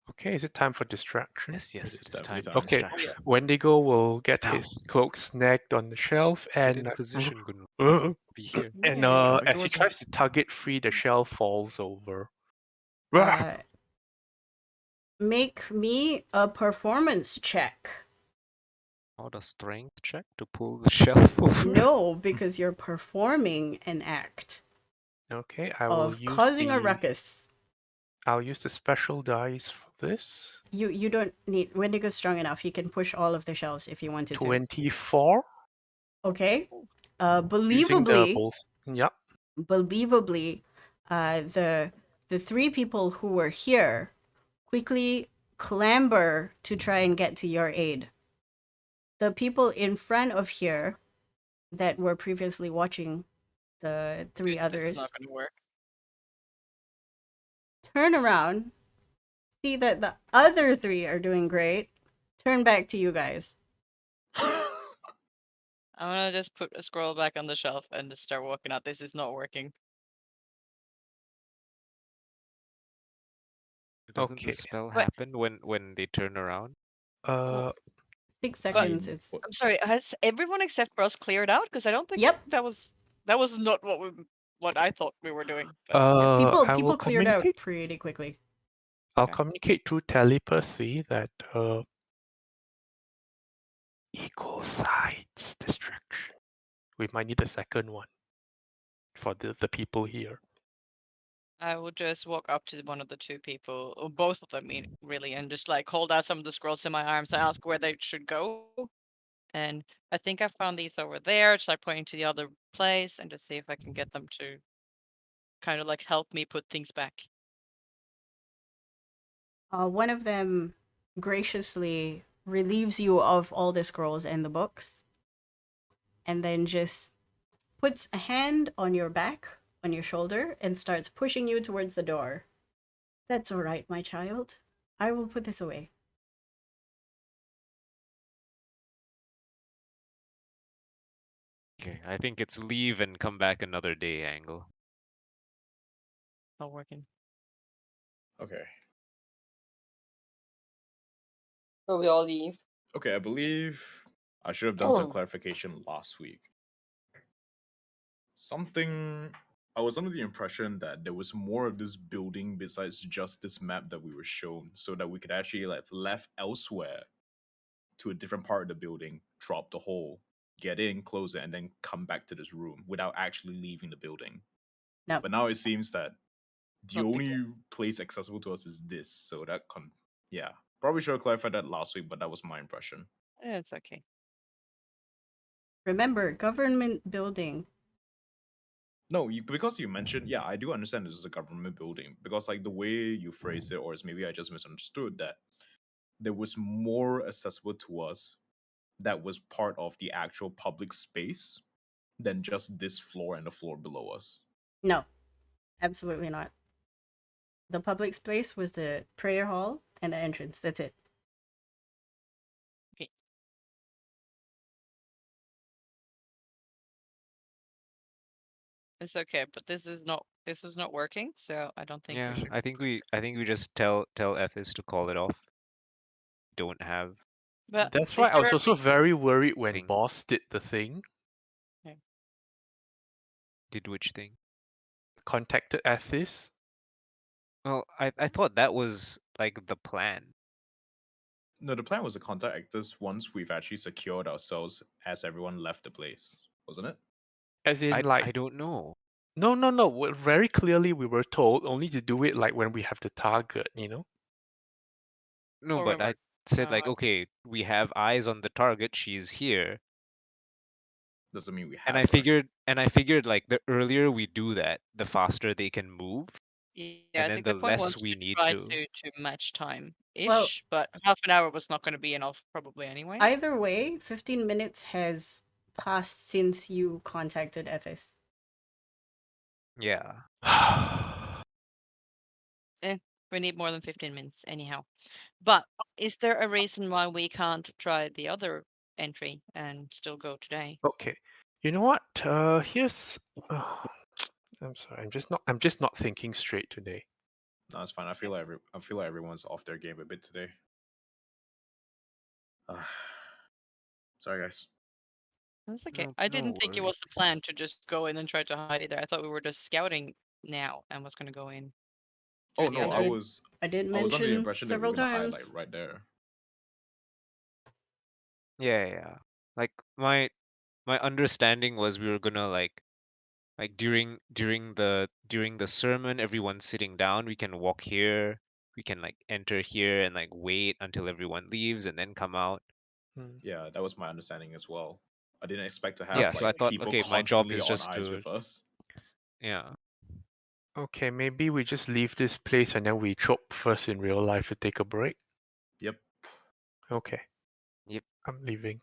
Okay, is it time for distraction? Yes, It yes, is it's definitely time time. for Okay, distraction. Wendigo will get Now. his cloak snagged on the shelf Get and in position, Gunnar. uh, Be here. and Yay. Coming as he towards me. tries to tug it free, the shelf falls over. Uh, make me a performance check. Not a strength check to pull the shelf over. No, because you're performing an act Okay, I will of use causing a the ruckus. I'll use the special dice for this. You don't need Wendigo's strong enough. He can push all of the shelves if he wanted to. 24 Okay. using the Believably, Yep. the 3 people who were here quickly clamber to try and get to your aid. The people in front of here that were previously watching the 3 This is others not going to work. turn around, see that the other 3 are doing great, turn back to you guys. I'm gonna just put a scroll back on the shelf and just start walking out. This is not working. Doesn't the Okay. spell But- happen when they turn around? 6 I seconds. mean, It's what- I'm sorry. Has everyone except for us cleared out? Because I don't think Yep. that was not what I thought we were doing. But people I will cleared out communicate. pretty quickly. I'll Okay. communicate through telepathy that equal sides distraction. We might need a second one for the people here. I will just walk up to one of the 2 people, or both of them, really, and just like hold out some of the scrolls in my arms and ask where they should go. And I think I found these over there. Just like pointing to the other place and just see if I can get them to kind of like help me put things back. One of them graciously relieves you of all the scrolls and the books, and then just puts a hand on your back, on your shoulder, and starts pushing you towards the door. That's all right, my child. I will put this away. Okay, I think it's leave and come back another day angle. Not working. okay. So we all leave. Okay, I believe I should have done some clarification last week. Something I was under the impression that there was more of this building besides just this map that we were shown, so that we could actually like left elsewhere to a different part of the building, drop the hole, get in, close it, and then come back to this room without actually leaving the building. No. But now it seems that the Not big only place accessible to us is this. So yeah. Probably should have clarified that last week, but that was my impression. It's okay. Remember, government building. No, because you mentioned, yeah, I do understand this is a government building because like the way you phrased it, or it's maybe I just misunderstood that there was more accessible to us that was part of the actual public space than just this floor and the floor below us. No, absolutely not. The public space was the prayer hall and the entrance. That's it. Okay. It's okay, but this is not working, so I don't think we Yeah, should. I think we just tell Ethis to call it off. Don't have But That's is why I was there a also reason? very worried when thing. Boss did the thing, Did which thing? contacted Athis. Well, I thought that was like the plan. No, the plan was to contact actors once we've actually secured ourselves as everyone left the place, wasn't it? As in, I don't know. no, no, no. Very clearly, we were told only to do it like when we have the target, you know? No, Or but I reverse? said No, like, I- okay, we have eyes on the target. She's here, Doesn't mean we and have her. I figured like the earlier we do that, the faster they can move, Yeah, and I then think the the point less was we to need try to. to match time Well- ish, but half an hour was not going to be enough probably anyway. Either way, 15 minutes has passed since you contacted Ethis. Yeah. We need more than 15 minutes anyhow. But is there a reason why we can't try the other entry and still go today? Okay. You know what? Here's. I'm sorry. I'm just not thinking straight today. No, it's fine. I feel like everyone's off their game a bit today. Sorry, guys. That's okay. No, I no didn't think it was the worries. plan to just go in and try to hide either. I thought we were just scouting now and was going to go in. Oh through the no, other. I did I was under the mention impression that we were several gonna hide like times. right there. Yeah. Like my understanding was we were gonna like during the sermon, everyone's sitting down. We can walk here. We can like enter here and like wait until everyone leaves and then come out. Hmm. Yeah, that was my understanding as well. I didn't expect to Yeah, have so I like thought, people okay, my job constantly is on just eyes to, with us. yeah. Okay, maybe we just leave this place and then we chop first in real life to take a break. Yep. Okay. Yep. I'm leaving.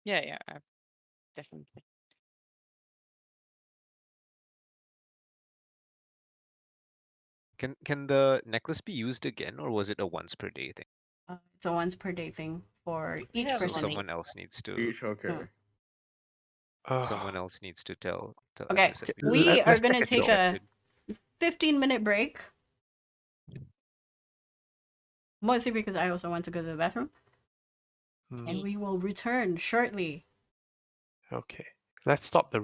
Yeah, definitely. Can the necklace be used again, or was it a once per day thing? It's a once per day thing for each have So person. money. someone else needs to Each okay. someone else needs to tell Okay, Ethis okay, that we are let's gonna take a take job. a 15-minute break. Mostly because I also want to go to the bathroom. Hmm, And we will return shortly. Okay. Let's stop the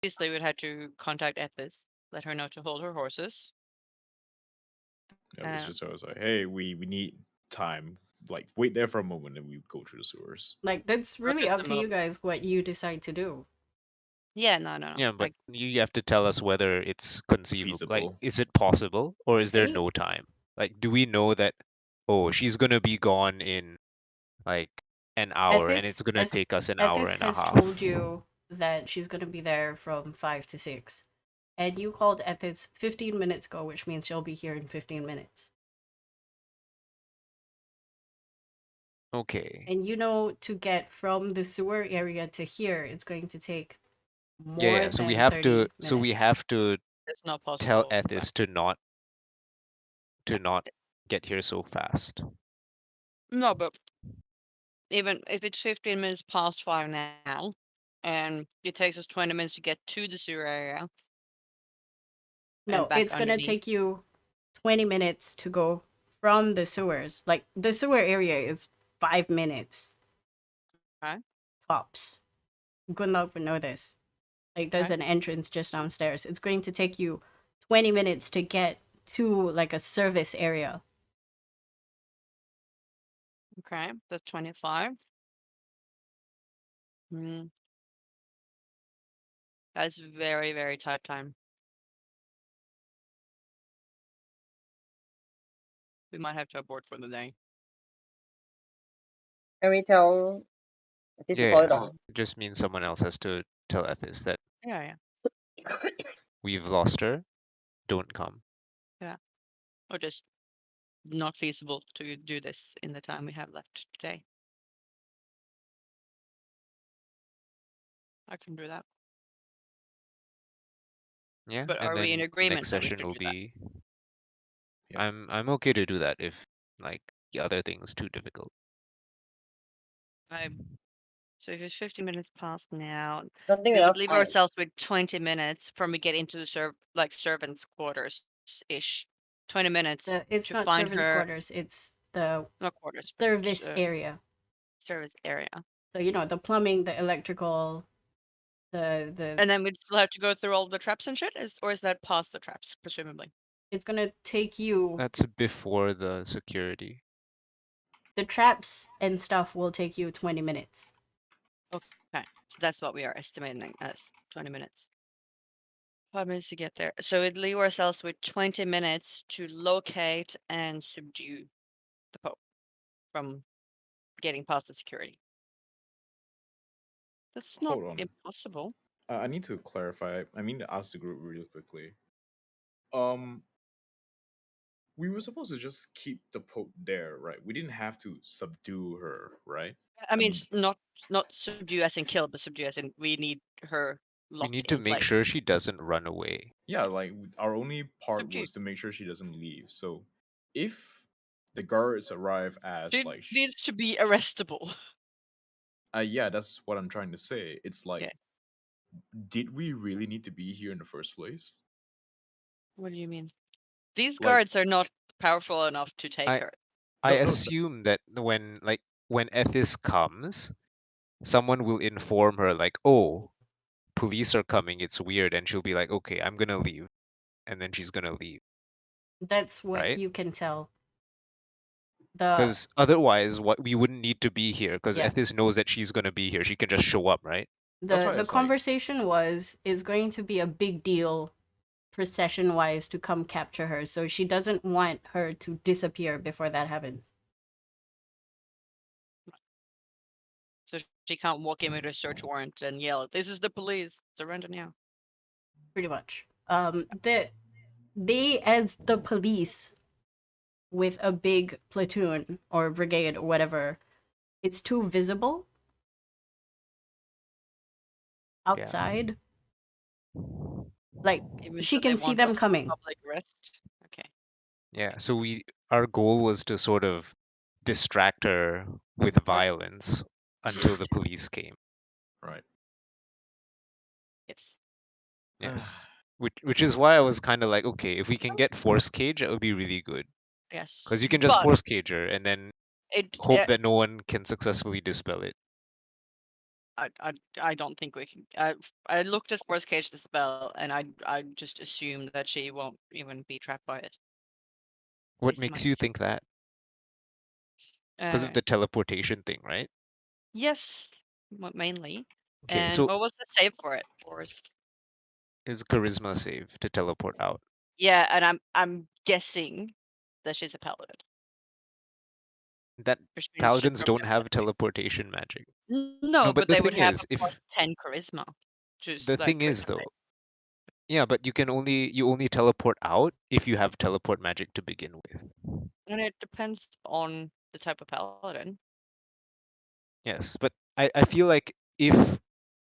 obviously we'd had to contact Ethis, let her know to hold her horses. Yeah, let's Um, just tell us like, hey, we need time. Like, wait there for a moment, and we go through the sewers. Like, that's Not really just up a to you moment. guys what you decide to do. Yeah, no. Yeah, but Like, you have to tell us whether it's conceivable. Like, Feasible. is it possible, or is there Any no time? Like, do we know that, oh, she's gonna be gone in like an hour, and it's Ethis, gonna as take us an hour Ethis and a has half? told you that she's gonna be there from 5 to 6, and you called Ethis 15 minutes ago, which means she'll be here in 15 minutes. Okay. And you know, to get from the sewer area to here, it's going to take Yeah, more yeah. So we than have to. 30 So we minutes. have to it's not tell possible. Ethis to not get here so fast. No, but even if it's 15 minutes past 5 now, and it takes us 20 minutes to get to the sewer area and No, back it's gonna underneath. take you 20 minutes to go from the sewers. Like, the sewer area is 5 minutes Okay. tops. Gunlock would know this. Like, there's Okay. an entrance just downstairs. It's going to take you 20 minutes to get to, like, a service area. Okay, that's 25. Mm, that's very, very tight time. We might have to abort for the day. Can we tell this to Yeah, call it yeah. on? It just means someone else has to tell Ethis that Yeah. we've lost her. Don't come. Or just not feasible to do this in the time we have left today. I can do that. Yeah, But and are we in then agreement next that we session should will do that? be. Yeah. I'm okay to do that if like the other thing is too difficult. So if it's 50 minutes past now, Don't think we would enough leave time. ourselves with 20 minutes from we get into the servants' quarters ish. 20 minutes It's to not find servants' her, quarters, it's the not quarters, but service area. service area. So, you know, the plumbing, the electrical, the And then we'd still have to go through all the traps and shit, or is that past the traps, presumably? it's gonna take you, That's before the security. the traps and stuff will take you 20 minutes. Okay, so that's what we are estimating as 20 minutes. 5 minutes to get there. So we'd leave ourselves with 20 minutes to locate and subdue the Pope from getting past the security. That's not Hold on. impossible. I need to clarify. I mean to ask the group really quickly. Um, we were supposed to just keep the Pope there, right? We didn't have to subdue her, right? I I mean, mean, not subdue as in kill, but subdue as in we need her We locked need to in make place. sure she doesn't run away. yeah, Yes. like our only part Subdue. was to make sure she doesn't leave. So if the guards arrive as She like, needs to be arrestable. yeah, that's what I'm trying to say. It's like, Yeah. did we really need to be here in the first place? What do you mean? These Like, guards are not powerful enough to take I her. I no, no, assume that when Ethis comes, someone will inform her like, "Oh, police are coming. It's weird," and she'll be like, "Okay, I'm gonna leave," and then she's gonna leave, That's what right? you can tell. The Because otherwise, what we wouldn't need to be here. Because yeah, Ethis knows that she's gonna be here. She can just show up, right? that's the why the it's like, conversation was, is going to be a big deal procession wise to come capture her, so she doesn't want her to disappear before that happens. So she can't walk in with a search warrant and yell, "This is the police! Surrender now!" Pretty much. They, as the police with a big platoon or brigade or whatever, it's too visible Yeah. outside. Like, Even she though they can see want a them coming. public arrest. Okay. Yeah. So our goal was to sort of distract her with violence until the police came. right. Yes. Yes. Which is why I was kind of like, okay, if we can get force cage, that would be really good. Yes. Because you can just But force cage her and then it hope that no one can successfully dispel it. I don't think we can. I looked at Force Cage the spell, and I just assume that she won't even be trapped by it. What Is my makes you think that? Because of uh the teleportation thing, right? yes, mainly. Okay, And so what was the save for it? Force. is charisma save to teleport out? Yeah, and I'm guessing that she's a paladin, That which means she'll paladins probably don't have have plus teleportation magic. No, No, but but the they would thing have is, a plus if 10 charisma to the like thing crit is save. though, yeah, but you only teleport out if you have teleport magic to begin with. And it depends on the type of paladin. Yes, but I feel like if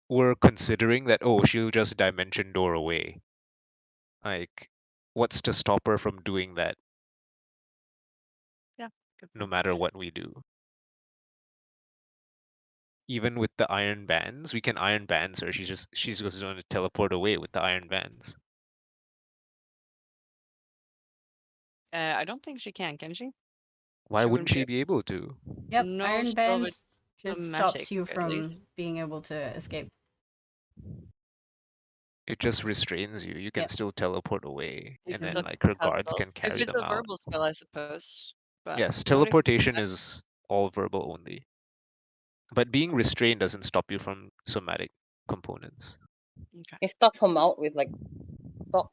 we're considering that, oh, she'll just dimension door away, like, what's to stop her from doing that Yeah, good no point. matter what we do? Even with the iron bands, we can iron bands her. She's just going to teleport away with the iron bands. I don't think she can she? Why She wouldn't wouldn't be she able. be able to? Yep, No iron spell with bands just magic, stops you at least. from being able to escape. It just restrains you. You can Yep. still teleport away, You and can then still like her cast guards spells. can If carry it's them a out. verbal spell, I suppose. But Yes, not if it's teleportation magic. is all verbal only. But being restrained doesn't stop you from somatic components. Okay. It stops her mouth with like talk.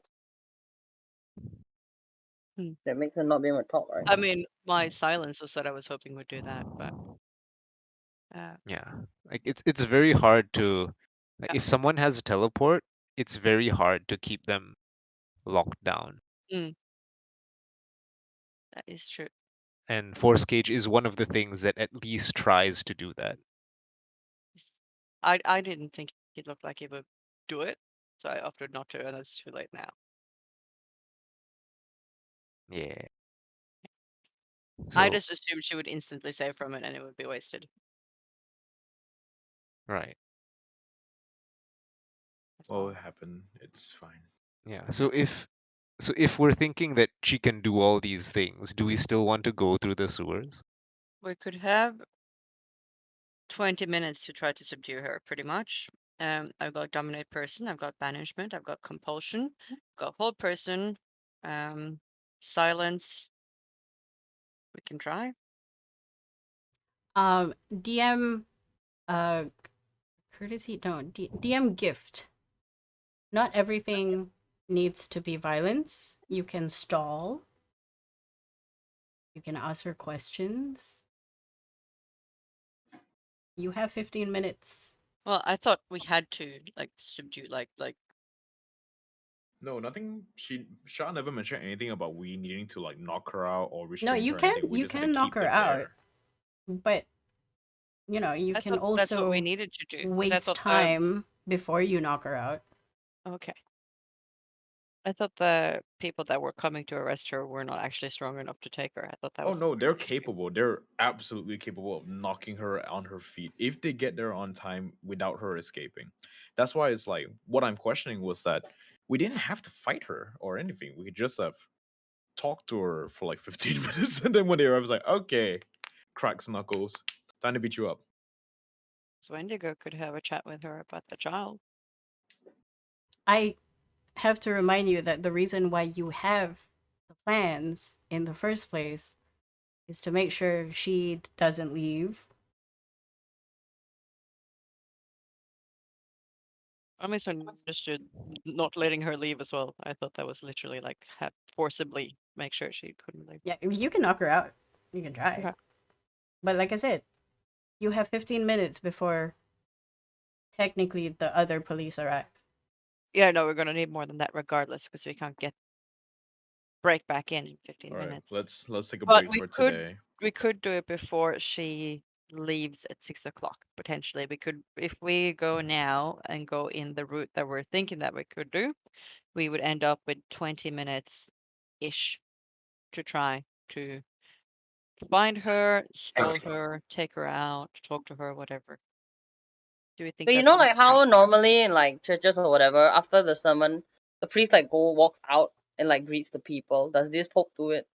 Hmm. That makes her not be able to talk, right? I mean, my silence was what I was hoping would do that, but Yeah, like it's very hard to, like, yeah. if someone has a teleport, it's very hard to keep them locked down. Mm, that is true. And Force Cage is one of the things that at least tries to do that. I didn't think it looked like it would do it, so I opted not to, and it's too late now. Yeah. I So just assumed she would instantly save from it, and it would be wasted. right. That's Well, all. it happened. It's fine. Yeah. So if we're thinking that she can do all these things, do we still want to go through the sewers? We could have 20 minutes to try to subdue her, pretty much. I've got dominate person, I've got banishment, I've got compulsion, got hold person, silence. We can try. DM courtesy, no, DM gift. Not everything needs to be violence. You can stall. You can ask her questions. You have 15 minutes. Well, I thought we had to like subdue, like No, nothing. Shah never mentioned anything about we needing to like knock her out or No, restrain you her or can anything. We you just had to can knock keep her them out, there. but you know, you I can thought that's what we also needed to do. 'Cause I waste thought time before you knock her out. okay. I thought the people that were coming to arrest her were not actually strong enough to take her. I thought that Oh was no, they're capable. They're absolutely capable of knocking her on her feet if they get there on time without her escaping. That's why it's like what I'm questioning was that we didn't have to fight her or anything. We could just have talked to her for like 15 minutes, and then when they arrived, I was like, okay, cracks knuckles, time to beat you up. so Wendigo could have a chat with her about the child. I have to remind you that the reason why you have the plans in the first place is to make sure she doesn't leave. I misunderstood not letting her leave as well. I thought that was literally like forcibly make sure she couldn't leave. Yeah, you can knock her out. You can try. Okay. But like I said, you have 15 minutes before technically the other police arrive. Yeah, no, we're gonna need more than that regardless because we can't break back in 15 All right, minutes. let's take a But break for today. we could do it before she leaves at 6 o'clock potentially. We could, if we go now and go in the route that we're thinking that we could do, we would end up with 20 minutes ish to try to find her, stall her, take her out, talk to her, whatever. Do we think But you that's know, enough like time? how normally in like churches or whatever, after the sermon, the priest like walks out and like greets the people. Does this Pope do it,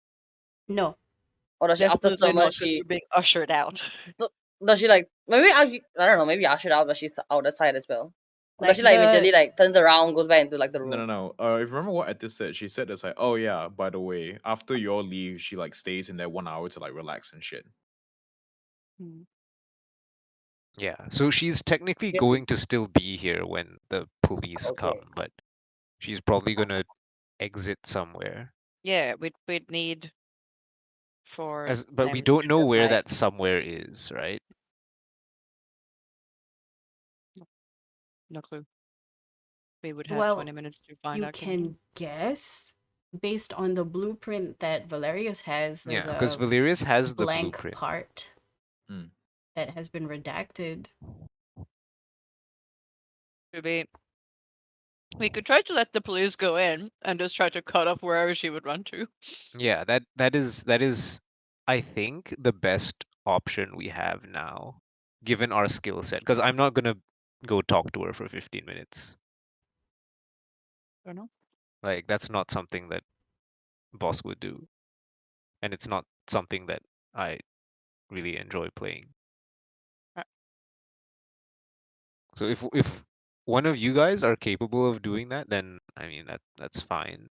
No. or does she after Definitely sermon not because she we're being ushered out. does she like Maybe I don't know. Maybe Ash it out, but she's out the side as well. Or Like does she like the- immediately like turns around, goes back into like the room? No. If you remember what Etis said, she said it's like, oh yeah, by the way, after your leave, she like stays in there 1 hour to like relax and shit. Hmm. Yeah. So she's technically Yeah. going to still be here when the police Okay. come, but she's probably gonna exit somewhere. Yeah, we'd need for But we them don't to know just where like that somewhere is, right? no clue. We would have well, 20 minutes to find you out. Can can guess based on the blueprint that Valerius has. There's Yeah, because a Valerius has the blank blueprint. part Hmm. that has been redacted. we could try to let the police go in and just try to cut off wherever she would run to. Yeah, that is I think the best option we have now, given our skill set. Because I'm not gonna go talk to her for 15 minutes. Don't know. Like that's not something that boss would do, and it's not something that I really enjoy playing. Right. So if one of you guys are capable of doing that, then I mean that's fine,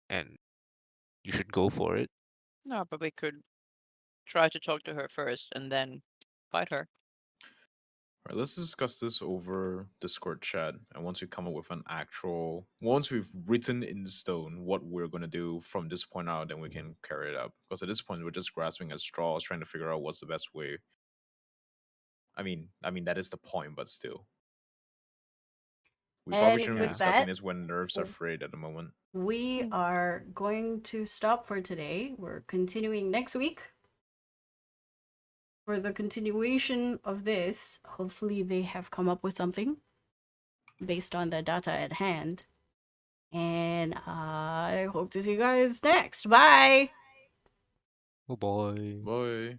and you should go for it. No, but we could try to talk to her first and then fight her. All right, let's discuss this over Discord chat, and once we come up with once we've written in stone what we're gonna do from this point out, then we can carry it out. Because at this point, we're just grasping at straws, trying to figure out what's the best way. I mean that is the point, but still, we probably And shouldn't be with discussing that, this when nerves are frayed at the moment. we Hmm. are going to stop for today. We're continuing next week. For the continuation of this, hopefully they have come up with something based on the data at hand. And I hope to see you guys next. Bye. Oh boy. Bye.